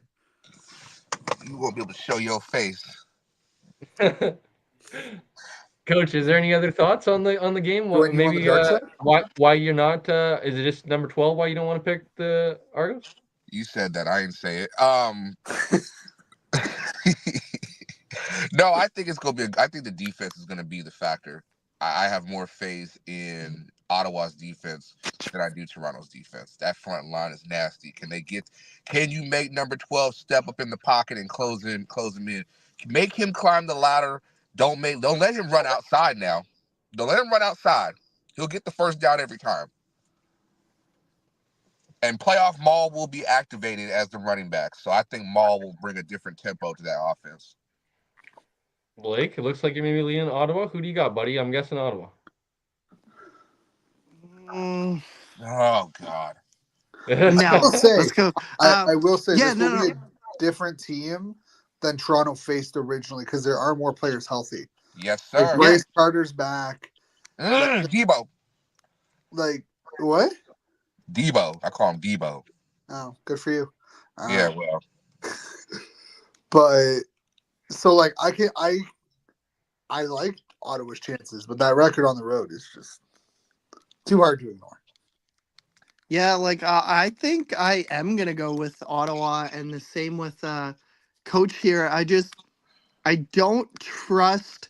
You won't be able to show your face. Coach, is there any other thoughts on the game? Join you on the Maybe dark side? why you're not? Is it just number 12? Why you don't want to pick the Argos? You said that. I didn't say it. No, I think it's gonna be. I think the defense is gonna be the factor. I have more faith in Ottawa's defense than I do Toronto's defense. That front line is nasty. Can you make number 12 step up in the pocket and close him in? Make him climb the ladder. Don't let him run outside now. Don't let him run outside. He'll get the first down every time. And playoff Maul will be activated as the running back. So I think Maul will bring a different tempo to that offense. Blake, it looks like you're maybe leaning Ottawa. Who do you got, buddy? I'm guessing Ottawa. Mm, Oh God. I no, will say, let's go. I will say Yeah, this no, will no. be a different team than Toronto faced originally because there are more players healthy. Yes, Like sir. Bryce Carter's back. Debo. Like what? Debo. I call him Debo. Oh, good for you. Yeah, well. But so like I like Ottawa's chances, but that record on the road is just too hard to ignore. Yeah, like I think I am gonna go with Ottawa, and the same with Coach here. I don't trust,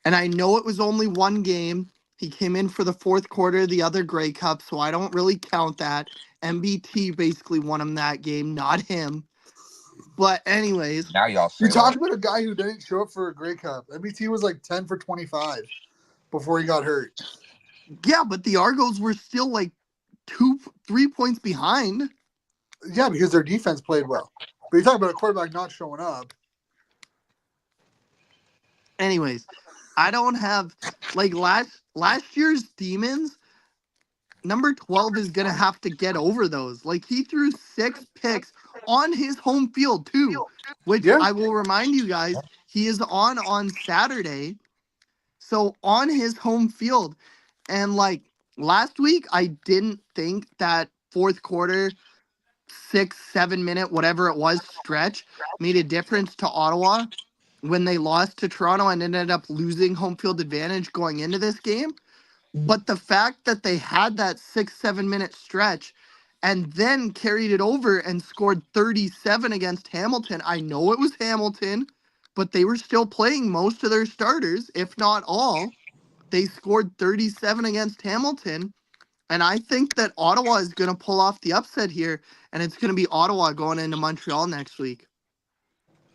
and I know it was only one game, He came in for the fourth quarter of the other Grey Cup, so I don't really count that. MBT basically won him that game, not him. But anyways, Now y'all You say talk that. about a guy who didn't show up for a Grey Cup. MBT was like 10 for 25 before he got hurt. yeah, but the Argos were still like 3 points behind. Yeah, because their defense played well. But you talk about a quarterback not showing up. Anyways, I don't have like last year's Demons. Number 12 is gonna have to get over those. Like he threw 6 picks on his home field too, which Yeah. I will remind you guys he is on Saturday. So on his home field, and like last week, I didn't think that fourth quarter 6 7 minute whatever it was stretch made a difference to Ottawa when they lost to Toronto and ended up losing home field advantage going into this game. But the fact that they had that 6 7 minute stretch and then carried it over and scored 37 against Hamilton, I know it was Hamilton, but they were still playing most of their starters, if not all. They scored 37 against Hamilton. And I think that Ottawa is going to pull off the upset here, and it's going to be Ottawa going into Montreal next week.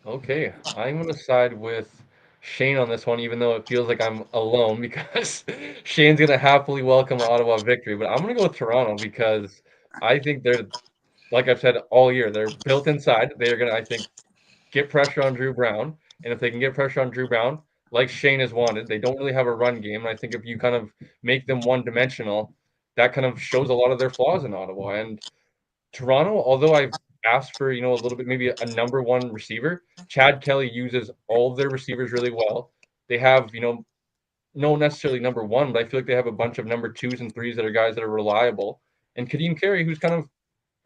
Okay, I'm gonna side with Shane on this one, even though it feels like I'm alone because Shane's gonna happily welcome Ottawa victory. But I'm gonna go with Toronto because I think they're, like I've said all year, they're built inside. They're gonna, I think, get pressure on Drew Brown, and if they can get pressure on Drew Brown, like Shane has wanted, they don't really have a run game. And I think if you kind of make them one-dimensional, that kind of shows a lot of their flaws in Ottawa. And Toronto, although I've asked for, a little bit, maybe a number one receiver, Chad Kelly uses all of their receivers really well. They have, no necessarily number one, but I feel like they have a bunch of number twos and threes that are guys that are reliable. And Kadeem Carey, who's kind of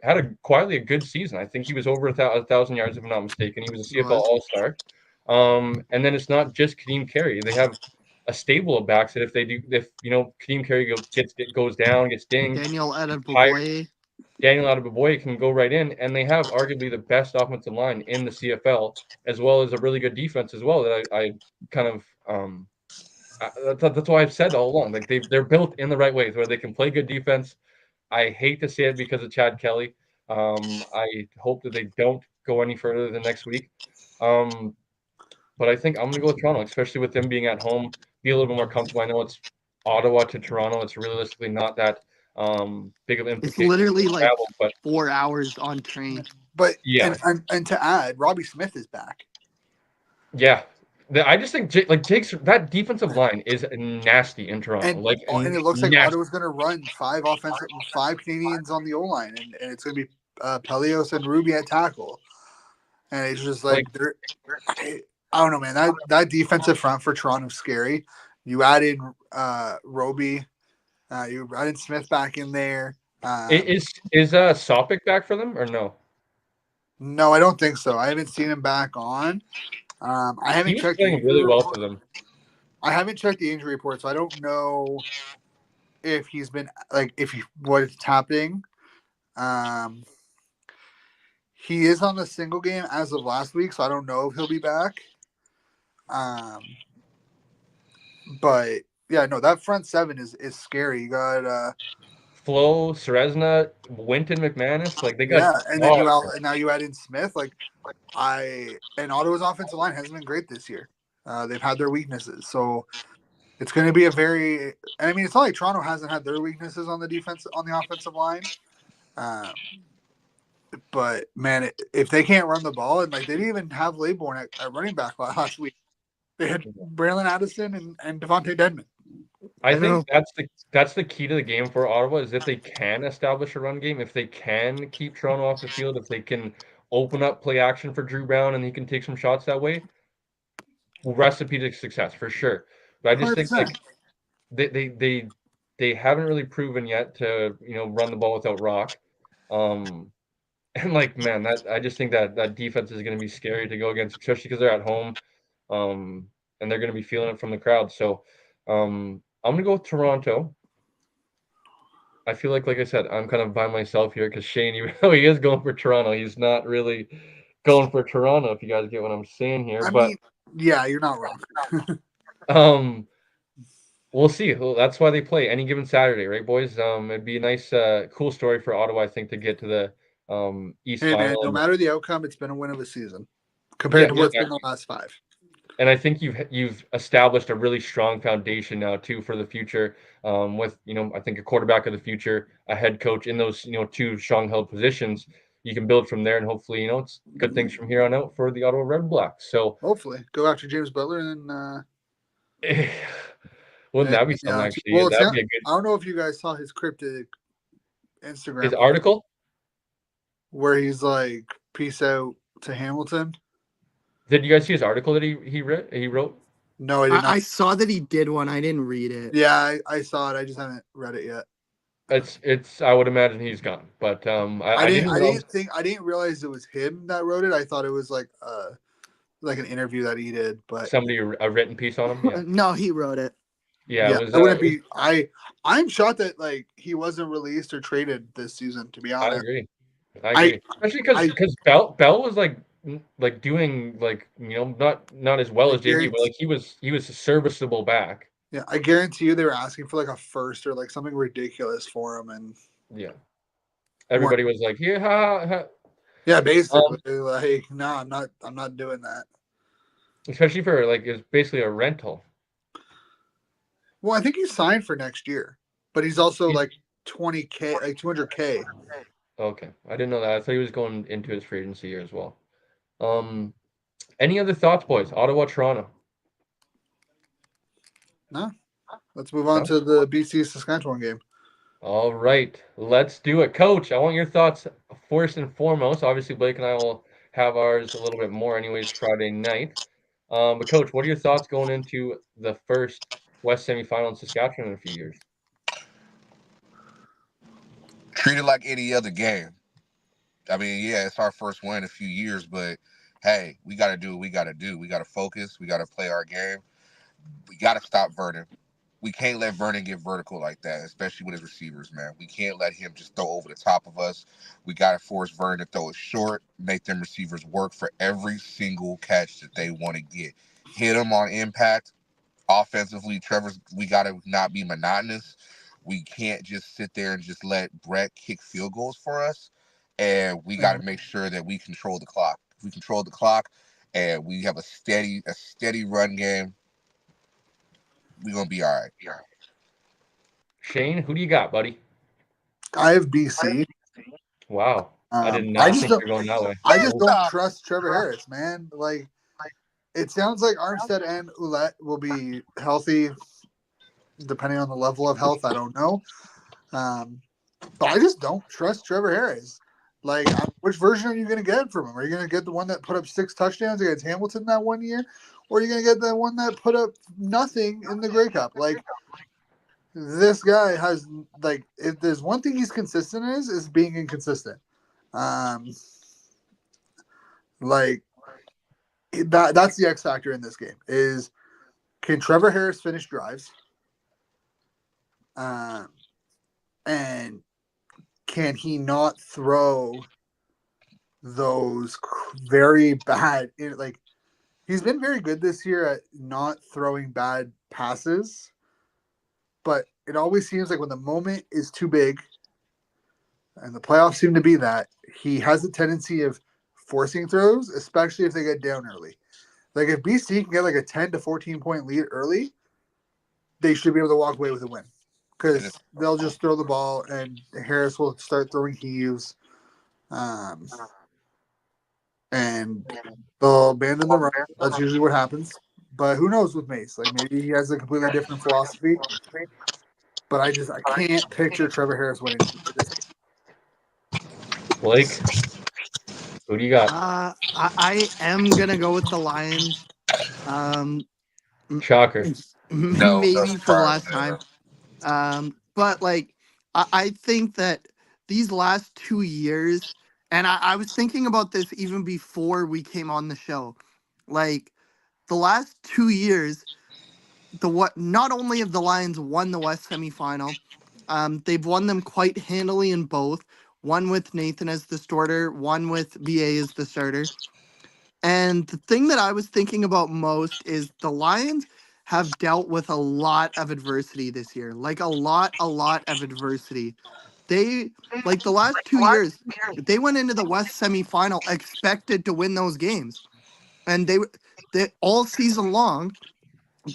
had quietly a good season. I think he was over 1,000 yards, if I'm not mistaken. He was a It CFL was All-Star. And then it's not just Kadeem Carey. They have a stable of backs that if Kadeem Carey goes down, gets dinged, Daniel higher Adeboboye. Daniel Adeboboye can go right in, and they have arguably the best offensive line in the CFL, as well as a really good defense as well. That I kind of that's why I've said all along. Like they're built in the right ways where they can play good defense. I hate to say it because of Chad Kelly. I hope that they don't go any further than next week. Um, but I think I'm going to go with Toronto, especially with them being at home, be a little bit more comfortable. I know it's Ottawa to Toronto. It's realistically not that big of It's implication for literally like travel, but 4 hours on train. But yeah, and to add, Robbie Smith is back. yeah. I just think Jake's that defensive line is nasty in Toronto, like And it looks like nasty. Ottawa's going to run five Canadians on the O line, and it's going to be Pelios and Ruby at tackle, and it's just Like like they're. I don't know, man. That defensive front for Toronto's scary. You add in Roby, you add in Smith back in there. is Sopik back for them or no? No, I don't think so. I haven't seen him back on. I He haven't was checked the playing injury really well report. for them. I haven't checked the injury report, so I don't know if he's been what's happening. Um, he is on the single game as of last week, so I don't know if he'll be back. But yeah, no, that front seven is scary. You got Flo, Serezna, Winton, McManus, like they got yeah, and then dogs. now you add in Smith. And Ottawa's offensive line hasn't been great this year. They've had their weaknesses, so it's going to be a very. I mean, it's not like Toronto hasn't had their weaknesses on the offensive line. But man, if they can't run the ball, and like they didn't even have Laybourne at running back last week, they had Braylon Addison and Devontae Dedman. I I think know. that's the key to the game for Ottawa is if they can establish a run game, if they can keep Toronto off the field, if they can open up play action for Drew Brown and he can take some shots that way, recipe to success for sure. But I just think 100%. like they they they they haven't really proven yet to run the ball without Rock. Um, and like man, that I just think that defense is going to be scary to go against, especially because they're at home, and they're going to be feeling it from the crowd. So I'm going to go with Toronto. I feel like I said, I'm kind of by myself here because Shane, even though he is going for Toronto, he's not really going for Toronto. If you guys get what I'm saying here, I but mean, yeah, you're not wrong. um, We'll see. Well, that's why they play any given Saturday, right, boys? It'd be a nice, cool story for Ottawa, I think, to get to the East Hey man, Final. no And matter the outcome, it's been a win of a season compared yeah, to what's been the last 5. and I think you've established a really strong foundation now too for the future. With I think a quarterback of the future, a head coach in those two strong held positions. You can build from there, and hopefully it's good things from here on out for the Ottawa Red Blacks. So Hopefully, go after James Butler and wouldn't that be something actually? well, it's That'd not. be a good I don't know if you guys saw his cryptic his Instagram post article. where he's like, "Peace out" to Hamilton. Did you guys see his article that he wrote? No, I did not. I saw that he did one. I didn't read it. Yeah, I saw it. I just haven't read it yet. It's. I would imagine he's gone, but I didn't know I didn't realize it was him that wrote it. I thought it was like an interview that he did. But somebody a written piece on him. Yeah, No, he wrote it. yeah. yeah, It was. I wouldn't be. I'm shocked that like he wasn't released or traded this season. To be I honest, agree. I I agree, especially I because Bell was like doing like not as well I as JB, but guarantee. like he was a serviceable back. Yeah, I guarantee you they were asking for like a first or like something ridiculous for him, and Yeah, weren't. everybody was like, yeah, ha, ha. Yeah, Um, basically, like, no, I'm not doing that. especially for like it's basically a rental. Well, I think he's signed for next year, but he's also He's like 20K, like 200K. okay. I didn't know that. I thought he was going into his free agency year as well. Um, any other thoughts, boys? Ottawa, Toronto. No, let's move on No? to the BC Saskatchewan game. All right, let's do it, Coach. I want your thoughts first and foremost. Obviously, Blake and I will have ours a little bit more, anyways, Friday night. But Coach, what are your thoughts going into the first West semifinal in Saskatchewan in a few years? Treat it like any other game. I mean, yeah, it's our first win in a few years, but hey, we got to do what we got to do. We got to focus. We got to play our game. We got to stop Vernon. We can't let Vernon get vertical like that, especially with his receivers, man. We can't let him just throw over the top of us. We got to force Vernon to throw it short, make them receivers work for every single catch that they want to get. Hit them on impact. Offensively, we got to not be monotonous. We can't just sit there and just let Brett kick field goals for us. And we got to make sure that we control the clock. If we control the clock and we have a steady run game, we're going to be all right. Shane, who do you got, buddy? I have BC. Wow, I did I not just think don't. you're going that way. I just don't trust Trevor Harris, man. Like, it sounds like Armstead and Ouellette will be healthy, depending on the level of health. I don't know. But I just don't trust Trevor Harris. Like, which version are you going to get from him? Are you going to get the one that put up 6 touchdowns against Hamilton that one year? Or are you going to get the one that put up nothing in the Grey Cup? Like, this guy has, like, if there's one thing he's consistent is being inconsistent. Like, that's the X factor in this game is can Trevor Harris finish drives? And can he not throw those very bad, like, he's been very good this year at not throwing bad passes, but it always seems like when the moment is too big, and the playoffs seem to be that, he has a tendency of forcing throws, especially if they get down early. Like, if BC can get like a 10 to 14 point lead early, they should be able to walk away with a win because they'll just throw the ball and Harris will start throwing heaves. And they'll abandon the run. That's usually what happens. But who knows with Mace? Like, maybe he has a completely different philosophy. But I can't picture Trevor Harris winning this game. Blake, who do you got? I am gonna go with the Lions. Shocker. No Maybe for the surprise last there. time. But like I think that these last 2 years, and I was thinking about this even before we came on the show. Like the last 2 years, not only have the Lions won the West semifinal, they've won them quite handily in both. One with Nathan as the starter, one with BA as the starter. And the thing that I was thinking about most is the Lions have dealt with a lot of adversity this year. Like a lot of adversity. They like the last 2 years, they went into the West semifinal expected to win those games. And they all season long,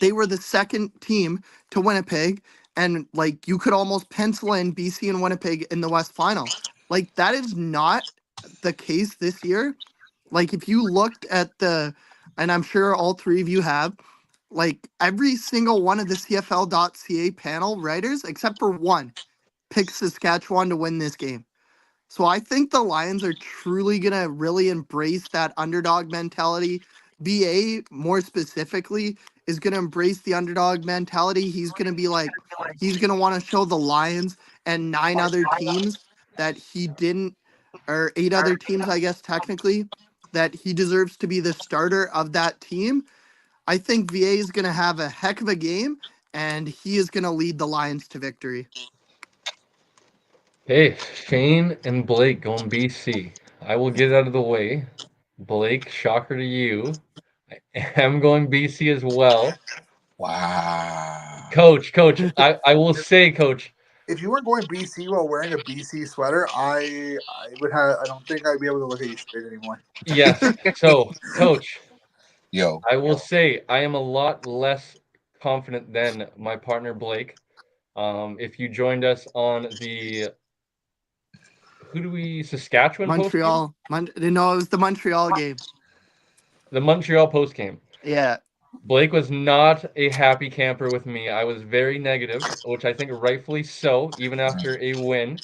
they were the second team to Winnipeg. And like you could almost pencil in BC and Winnipeg in the West final. Like that is not the case this year. Like if you looked at and I'm sure all three of you have, like every single one of the CFL.ca panel writers, except for one, picked Saskatchewan to win this game. So I think the Lions are truly going to really embrace that underdog mentality. BA, more specifically, is going to embrace the underdog mentality. He's going to be like, he's going to want to show the Lions and 9 other teams that he didn't, or 8 other teams, I guess, technically, that he deserves to be the starter of that team. I think VA is going to have a heck of a game, and he is going to lead the Lions to victory. Hey, Shane and Blake going BC. I will get it out of the way. Blake, shocker to you. I am going BC as well. Wow. Coach, I will say, Coach, If you weren't going BC while wearing a BC sweater, I would have. I don't think I'd be able to look at you straight anymore. yes. So, Coach, Yo. I will say I am a lot less confident than my partner Blake. If you joined us on Saskatchewan post game? Montreal. No, it was the Montreal game. The Montreal post game. Yeah. Blake was not a happy camper with me. I was very negative, which I think rightfully so, even after a win.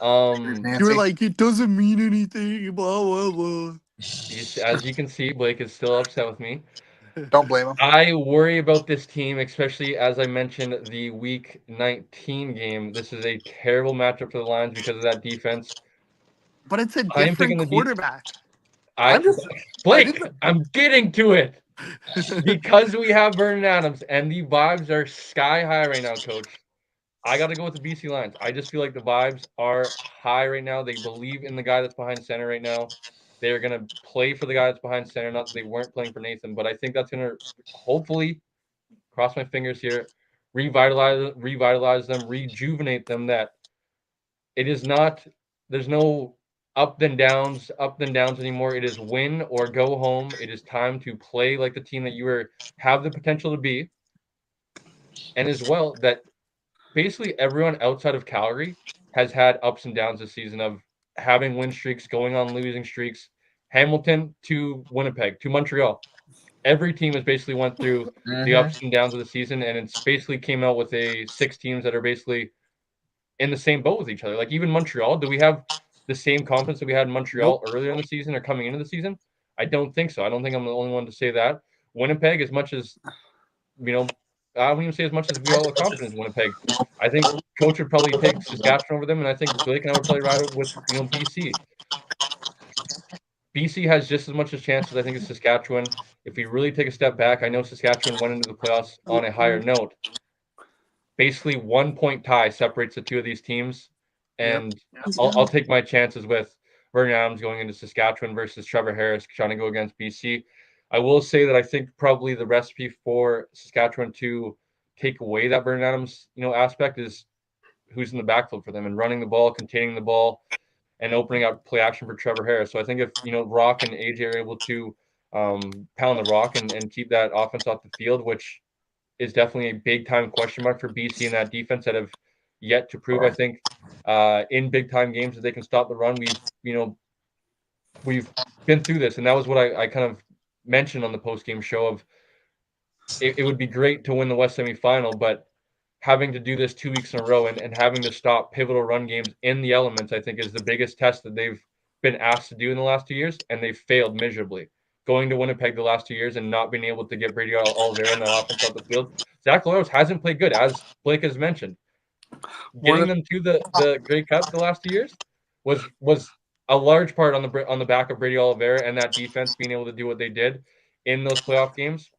You were like, it doesn't mean anything, blah, blah, blah. As you can see, Blake is still upset with me. Don't blame him. I worry about this team, especially as I mentioned the Week 19 game. This is a terrible matchup for the Lions because of that defense. But it's a I am different picking quarterback. Blake, I'm getting to it. Because we have Vernon Adams and the vibes are sky high right now, Coach. I got to go with the BC Lions. I just feel like the vibes are high right now. They believe in the guy that's behind center right now. They're going to play for the guy that's behind center. Not that they weren't playing for Nathan, but I think that's going to hopefully, cross my fingers here, revitalize them, rejuvenate them. That it is not, there's no up and downs anymore. It is win or go home. It is time to play like the team that you have the potential to be. And as well, that basically everyone outside of Calgary has had ups and downs this season of having win streaks, going on losing streaks. Hamilton to Winnipeg to Montreal. Every team has basically went through the ups and downs of the season, and it's basically came out with 6 teams that are basically in the same boat with each other. Like even Montreal, do we have the same confidence that we had in Montreal earlier in the season or coming into the season? I don't think so. I don't think I'm the only one to say that. Winnipeg, as much as I wouldn't even say as much as we all have confidence in Winnipeg. I think Coach would probably take Saskatchewan over them, and I think Blake and I would probably ride with BC. BC has just as much a chance as I think as Saskatchewan. If we really take a step back, I know Saskatchewan went into the playoffs on a higher note. Basically, 1 point tie separates the two of these teams, and I'll take my chances with Vernon Adams going into Saskatchewan versus Trevor Harris trying to go against BC. I will say that I think probably the recipe for Saskatchewan to take away that Vernon Adams, aspect is who's in the backfield for them and running the ball, containing the ball, and opening up play action for Trevor Harris. So I think if Rock and AJ are able to pound the rock and keep that offense off the field, which is definitely a big time question mark for BC and that defense that have yet to prove, I think, in big time games that they can stop the run. We've been through this, and that was what I kind of mentioned on the post game show of it would be great to win the West semifinal, but having to do this 2 weeks in a row and having to stop pivotal run games in the elements, I think, is the biggest test that they've been asked to do in the last 2 years, and they've failed miserably. Going to Winnipeg the last 2 years and not being able to get Brady Oliveira and that offense off the field. Zach Loros hasn't played good, as Blake has mentioned. Getting them to the Grey Cup the last 2 years was a large part on the back of Brady Oliveira and that defense being able to do what they did in those playoff games.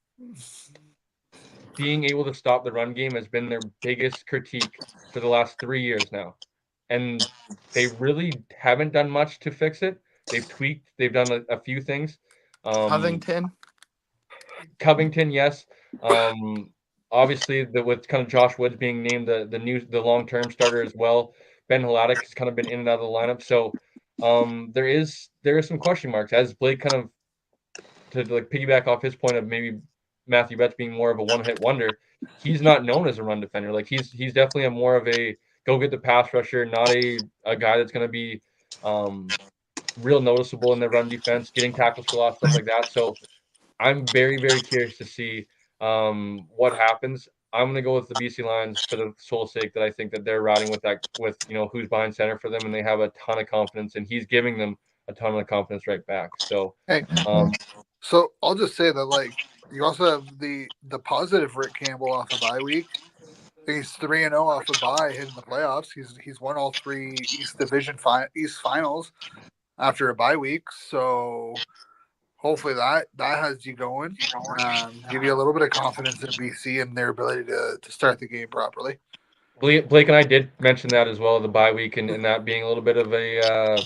Being able to stop the run game has been their biggest critique for the last 3 years now. And they really haven't done much to fix it. They've tweaked. They've done a few things. Covington, yes. obviously, with kind of Josh Woods being named the long-term starter as well. Ben Haladic has kind of been in and out of the lineup, so there is some question marks as Blake kind of to like piggyback off his point of maybe Matthew Betts being more of a one-hit wonder. He's not known as a run defender. Like he's definitely a more of a go get the pass rusher, not a guy that's going to be um, real noticeable in the run defense, getting tackles for loss, stuff like that. So I'm very, very curious to see what happens. I'm going to go with the BC Lions for the sole sake that I think that they're riding with that with who's behind center for them, and they have a ton of confidence, and he's giving them a ton of confidence right back. So, Hey, so I'll just say that like you also have the positive Rick Campbell off a bye week. He's 3-0 off a bye, hitting the playoffs. He's won all 3 East finals after a bye week. So hopefully that has you going. Give you a little bit of confidence in BC and their ability to start the game properly. Blake and I did mention that as well, the bye week, and that being a little bit of a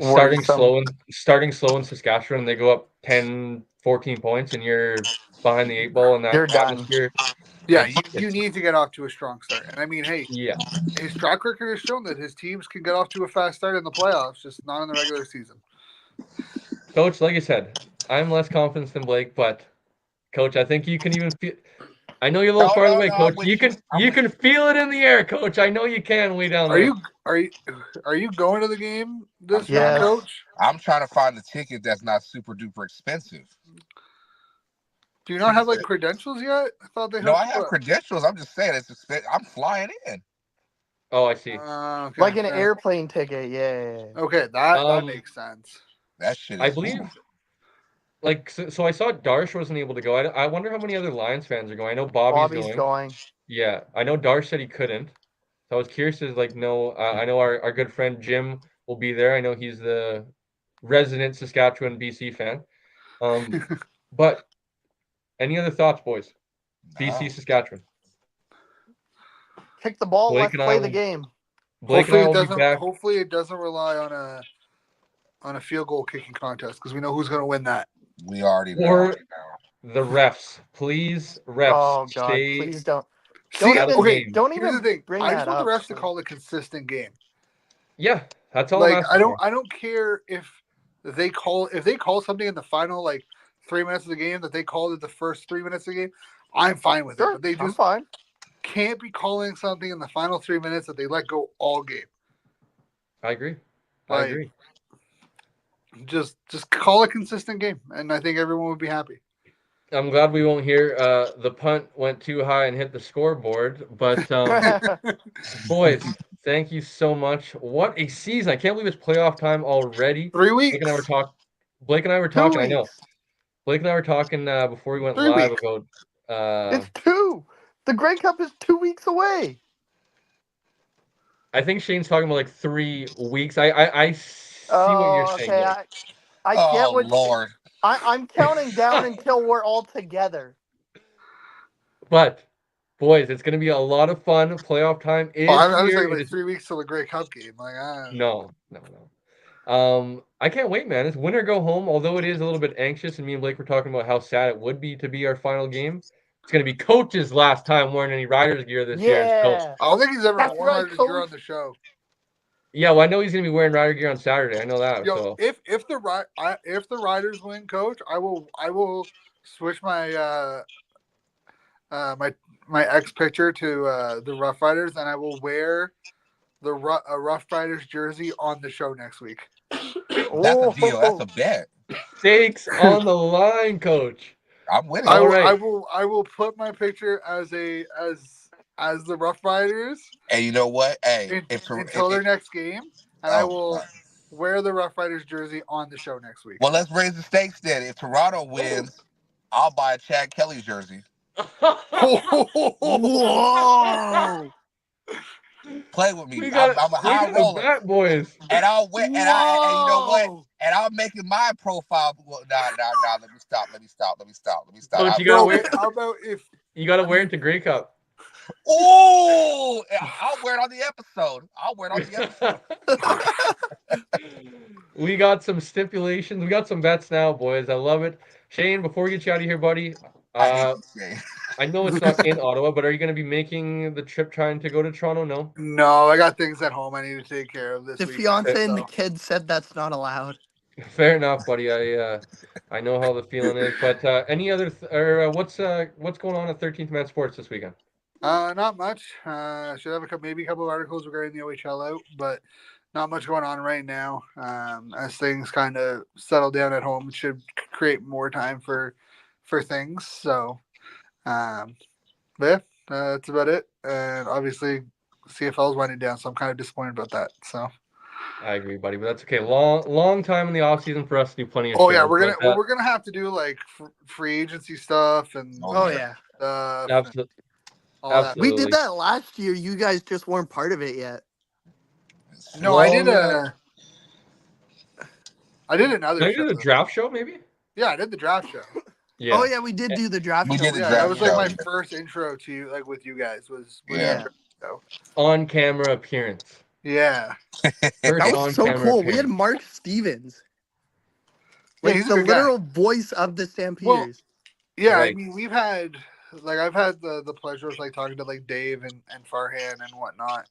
starting slow in Saskatchewan, and they go up 10, 14 points, and you're behind the 8 ball in that You're done. atmosphere. Yeah, you need to get off to a strong start. And I mean, hey, Yeah. his track record has shown that his teams can get off to a fast start in the playoffs, just not in the regular season. Coach, like I said, I'm less confident than Blake, but Coach, I think you can even feel. I know you're a little farther away, Coach. You can feel it in the air, Coach. I know you can way down there. Are you going to the game this week, Yes. Coach? I'm trying to find a ticket that's not super duper expensive. Do you not have like credentials yet? I thought they. No, I have credentials. I'm just saying it's expensive. I'm flying in. Oh, I see. Okay, Like an airplane ticket, yeah. Okay, that makes sense. That shit is I believe. Like so, I saw Darsh wasn't able to go. I wonder how many other Lions fans are going. I know Bobby's going. Yeah, I know Darsh said he couldn't. So I was curious to like know. I know our good friend Jim will be there. I know he's the resident Saskatchewan BC fan. But any other thoughts, boys? BC Saskatchewan. Kick the ball. Blake Let's play the game. Blake and I will be back. Hopefully, it doesn't rely on a field goal kicking contest because we know who's going to win that. We already know. Or the refs, please, refs. Oh God, please don't. See, don't here's the thing. bring I that just want up. the refs to call a consistent game. Yeah, that's all. Like I don't care if they call something in the final like 3 minutes of the game that they called it the first 3 minutes of the game. I'm fine with it. But they just can't be calling something in the final 3 minutes that they let go all game. I agree. Like, I agree. Just call a consistent game, and I think everyone would be happy. I'm glad we won't hear the punt went too high and hit the scoreboard. But boys, thank you so much. What a season! I can't believe it's playoff time already. 3 weeks. Blake and I were talking. I know. Blake and I were talking before we went live about. It's 2. The Grey Cup is 2 weeks away. I think Shane's talking about like 3 weeks. I see what you're saying. Okay. I get what. Lord. I'm counting down until we're all together. But, boys, it's going to be a lot of fun. Playoff time is I was here. like 3 weeks till the Grey Cup game. Like, No. I can't wait, man. It's win or go home. Although it is a little bit anxious, and me and Blake were talking about how sad it would be to be our final game. It's going to be Coach's last time wearing any Riders gear this year. Yeah. I don't think he's ever worn Riders gear on the show. Yeah, well, I know he's going to be wearing Rider gear on Saturday. I know that. Yo, so if the Riders win, Coach, I will switch my my X picture to the Rough Riders, and I will wear the Rough Riders jersey on the show next week. That's a deal. That's a bet. Stakes on the line, Coach. I'm winning. All right. I will put my picture as the Rough Riders. And you know what? Hey, until their next game, and I will wear the Rough Riders jersey on the show next week. Well, let's raise the stakes then. If Toronto wins, I'll buy a Chad Kelly jersey. Whoa! Play with me. I'm a high roller, that, boys. And I'll win. And you know what? And I'll make it my profile. Well, nah. Let me stop. Coach, you gotta wear. How about if you gotta wear it to Grey Cup? Oh, I'll wear it on the episode. We got some stipulations. We got some bets now, boys. I love it. Shane, before we get you out of here, buddy. I know it's not in Ottawa, but are you going to be making the trip trying to go to Toronto? No? No, I got things at home I need to take care of this The weekend. fiance and the So. kids said that's not allowed. Fair enough, buddy. I know how the feeling is, but any other what's going on at 13th Man Sports this weekend? Not much. Should have maybe a couple of articles regarding the OHL out, but not much going on right now. As things kind of settle down at home, it should create more time for things. So, but yeah, that's about it. And obviously, CFL is winding down, so I'm kind of disappointed about that. So. I agree, buddy, but that's okay. Long time in the off season for us to do plenty of Oh yeah, shows. we're gonna have to do like free agency stuff and Oh yeah. stuff. Absolutely, All that. We did that last year. You guys just weren't part of it yet. No, I did another Did I show. do the draft show, maybe? Yeah, I did the draft show. Yeah. Oh yeah, we did do the draft We show. did the Yeah, draft that was like show. my first intro to you, like with you guys was Yeah. so. On camera appearance. Yeah. First That was on so camera cool. We had appearance. Mark Stevens. Yeah, Like he's a the good guy. literal voice of the Stampeders. Yeah, Right. I mean I've had the pleasure of like talking to like Dave and Farhan and whatnot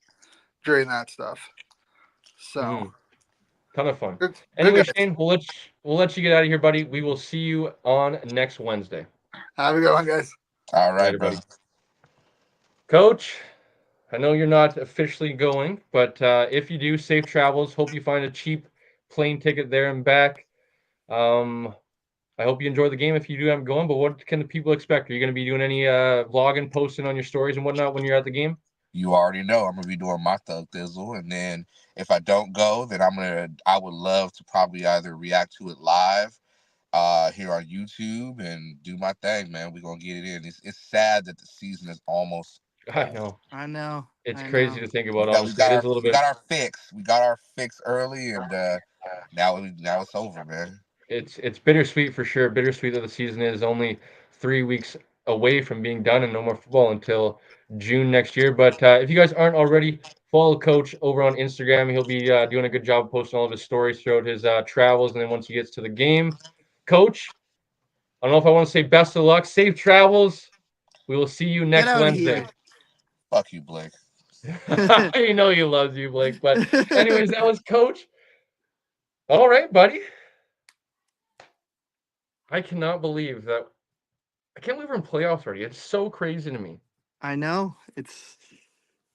during that stuff. So Mhm. Ton of fun. good Anyway, guys. Shane, we'll let you get out of here, buddy. We will see you on next Wednesday. Have a good one, guys. All right, Later, brother. buddy. Coach, I know you're not officially going, but if you do, safe travels. Hope you find a cheap plane ticket there and back. I hope you enjoy the game if you do end up going, but what can the people expect? Are you going to be doing any vlogging, posting on your stories and whatnot when you're at the game? You already know I'm gonna be doing my thug thizzle, and then if I don't go, then I would love to probably either react to it live here on YouTube and do my thing, man. We're gonna get it in. It's sad that the season is almost I know. I know. It's I crazy know. to think about, honestly. It is a little we bit. got our fix. We got our fix early, and now it's over, man. It's bittersweet for sure. Bittersweet that the season is only 3 weeks away from being done and no more football until June next year. But if you guys aren't already, follow Coach over on Instagram. He'll be doing a good job posting all of his stories throughout his travels. And then once he gets to the game, Coach, I don't know if I want to say best of luck, safe travels. We will see you Get next out of Wednesday. here. Fuck you, Blake. I know he loves you, Blake. But anyways, that was Coach. All right, buddy. I cannot believe that. I can't believe we're in playoffs already. It's so crazy to me. I know.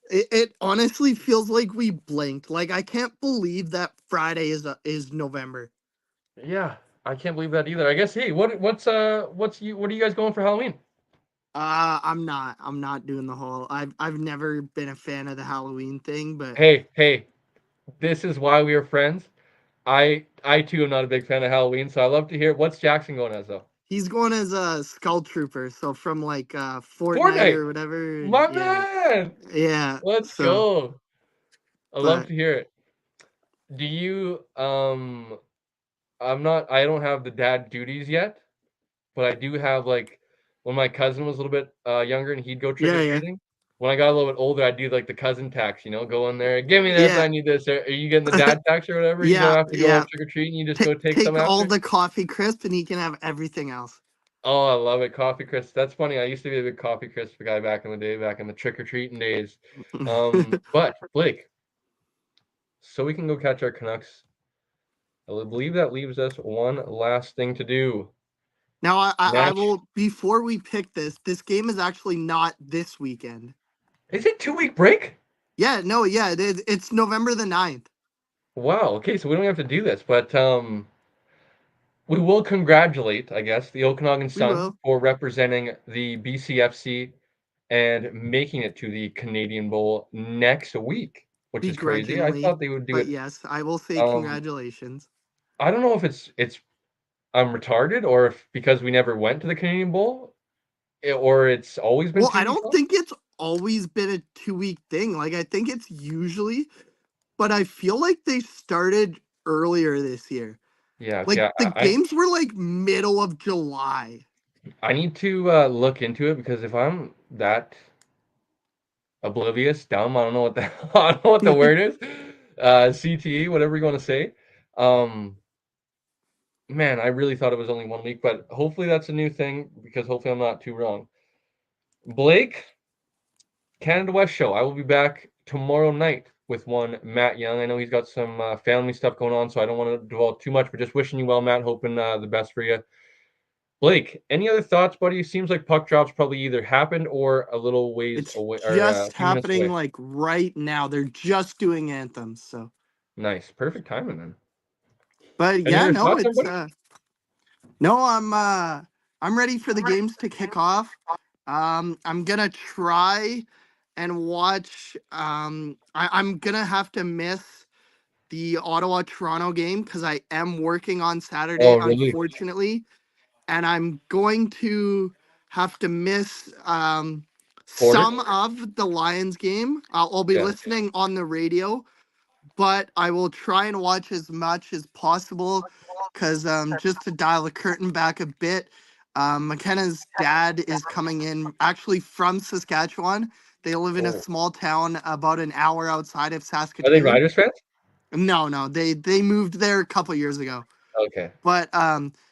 It honestly feels like we blinked. Like I can't believe that Friday is November. Yeah, I can't believe that either. I guess. Hey, what are you guys going for Halloween? I'm not doing the whole. I've never been a fan of the Halloween thing, but Hey, this is why we are friends. I too am not a big fan of Halloween, so I love to hear what's Jackson going as though. he's going as a skull trooper, so from like Fortnite Fortnite, or whatever. my Yeah, man. yeah. Let's So, go. I love but to hear it. Do you I don't have the dad duties yet, but I do have like when my cousin was a little bit younger and he'd go trick or yeah. treating. When I got a little bit older, I'd do like the cousin tax, go in there, give me this, Yeah. I need this. Are you getting the dad tax or whatever? You don't Yeah, have to go yeah. trick or treating, you just go take some Take all after. the coffee crisp, and he can have everything else. Oh, I love it, coffee crisp. That's funny. I used to be a big coffee crisp guy back in the day, back in the trick or treating days. But Blake, so we can go catch our Canucks. I believe that leaves us one last thing to do. Now, I Match. will, before we pick this game is actually not this weekend. Is it 2 week break? Yeah, no, yeah, it's November the 9th. Wow. Okay, so we don't have to do this, but we will congratulate, I guess, the Okanagan We Sun will. for representing the BCFC and making it to the Canadian Bowl next week, which is crazy. I Begrudgingly, thought they would do but it. yes, I will say Um, congratulations. I don't know if it's I'm retarded or if because we never went to the Canadian Bowl, or it's always been Well, 2 I weeks don't long. think it's always been a 2 week thing. Like, I think it's usually, but I feel like they started earlier this year. Yeah, Like, see, the games were like middle of July. I need to look into it because if I'm that oblivious, dumb, I don't know what the I don't know what the word is, CTE, whatever you want to say. Um, Man, I really thought it was only 1 week, but hopefully that's a new thing because hopefully I'm not too wrong. Blake, Canada West Show. I will be back tomorrow night with one Matt Young. I know he's got some family stuff going on, so I don't want to dwell too much, but just wishing you well, Matt. Hoping the best for you. Blake, any other thoughts, buddy? It seems like puck drops probably either happened or a little ways It's away, or a just few minutes happening away. like right now. They're just doing anthems, so. Nice, perfect timing then. But Any yeah, other no, thoughts, it's buddy? no, I'm ready for the games to kick off. I'm gonna try and watch. I'm gonna have to miss the Ottawa Toronto game because I am working on Saturday, Oh, really? unfortunately, and I'm going to have to miss Porter? some of the Lions game. I'll be Yeah. listening on the radio, but I will try and watch as much as possible because just to dial the curtain back a bit, McKenna's dad is coming in actually from Saskatchewan. They live in a Oh, small town about an hour outside of are they Saskatoon. Riders fans? No, they moved there a couple years ago, Okay. but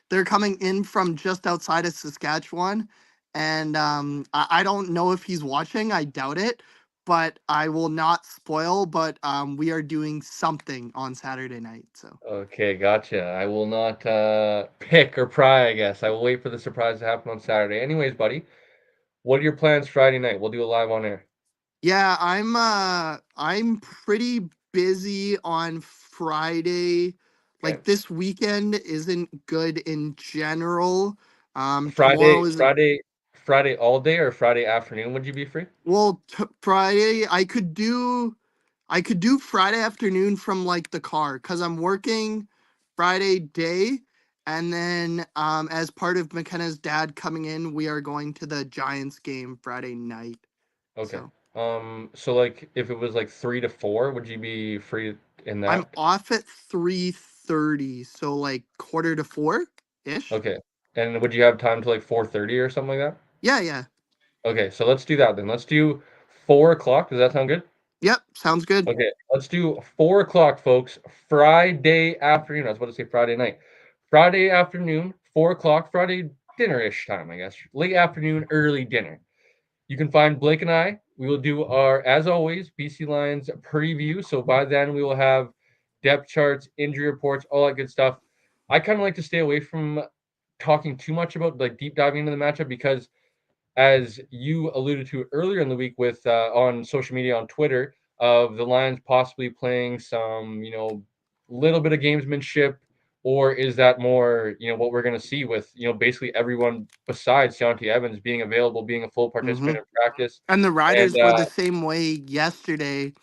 they're coming in from just outside of Saskatchewan, and I don't know if he's watching. I doubt it, but I will not spoil. But we are doing something on Saturday night, so Okay, gotcha. I will not pick or pry, I guess. I will wait for the surprise to happen on Saturday. Anyways, buddy, what are your plans Friday night? We'll do a live on air. yeah, I'm pretty busy on Friday. Okay. Like this weekend isn't good in general. Tomorrow Friday, is a Friday, Friday all day or Friday afternoon would you be free? well, Friday I could do Friday afternoon from like the car because I'm working Friday day, and then as part of McKenna's dad coming in, we are going to the Giants game Friday night. Okay. So So like if it was like 3 to 4, would you be free in I'm that? off at 3:30, so like quarter to four ish. Okay. And would you have time to like 4:30 or something like that? Yeah. Okay, so let's do that then. Let's do 4 o'clock. Does that sound good? Yep, sounds good. Okay, let's do 4 o'clock, folks. Friday afternoon. I was about to say Friday night. Friday afternoon, 4 o'clock, Friday dinner-ish time, I guess. Late afternoon, early dinner. You can find Blake and I. We will do our, as always, BC Lions preview. So by then we will have depth charts, injury reports, all that good stuff. I kind of like to stay away from talking too much about like deep diving into the matchup because as you alluded to earlier in the week with on social media on Twitter of the Lions possibly playing some, little bit of gamesmanship, or is that more, what we're going to see with, basically everyone besides Deontay Evans being available, being a full hmm participant in practice, And the and Riders were the same way yesterday.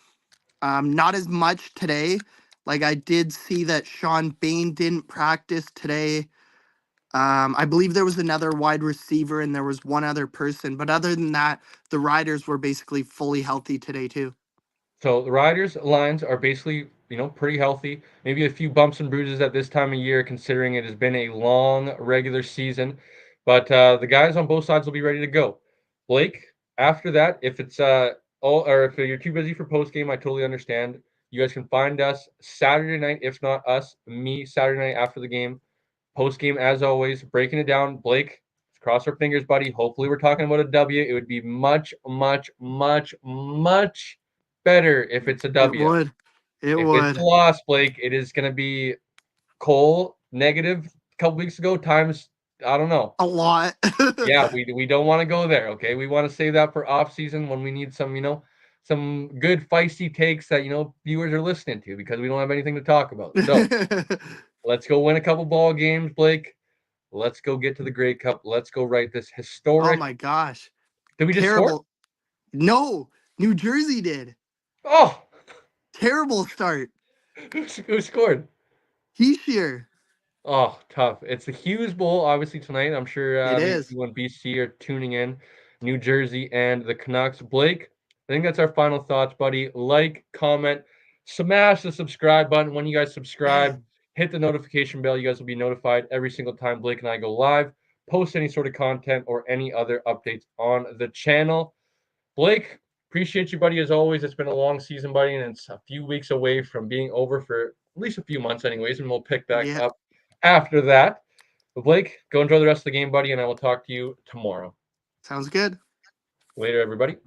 Not as much today. Like I did see that Sean Bain didn't practice today. I believe there was another wide receiver and there was one other person, but other than that, the Riders were basically fully healthy today too. So the Riders lines are basically, pretty healthy. Maybe a few bumps and bruises at this time of year, considering it has been a long regular season. But the guys on both sides will be ready to go. Blake, after that, if it's all or if you're too busy for post game, I totally understand. You guys can find us Saturday night, if not us, me Saturday night after the game. Post game, as always, breaking it down. Blake, cross our fingers, buddy. Hopefully, we're talking about a W. It would be much, much, much, much better if it's a It W. would. It If it's a would. loss, Blake, it is going to be Cole negative a couple weeks ago times, I don't know. A lot. Yeah, we don't want to go there, okay? We want to save that for off season when we need some, some good feisty takes that, viewers are listening to because we don't have anything to talk about. So let's go win a couple ball games, Blake. Let's go get to the Grey Cup. Let's go write this Oh historic. my gosh. Did we just score? Terrible. No, New Jersey did. Oh, Terrible start. who scored? Heishier. Oh, tough. It's the Hughes Bowl, obviously, tonight. I'm sure It many is. people in BC are tuning in. New Jersey and the Canucks. Blake, I think that's our final thoughts, buddy. Like, comment, smash the subscribe button. When you guys subscribe, hit the notification bell. You guys will be notified every single time Blake and I go live, post any sort of content or any other updates on the channel. Blake, appreciate you, buddy, as always. It's been a long season, buddy, and it's a few weeks away from being over for at least a few months, anyways, and we'll pick back Yeah. up after that. But Blake, go enjoy the rest of the game, buddy, and I will talk to you tomorrow. Sounds good. Later, everybody.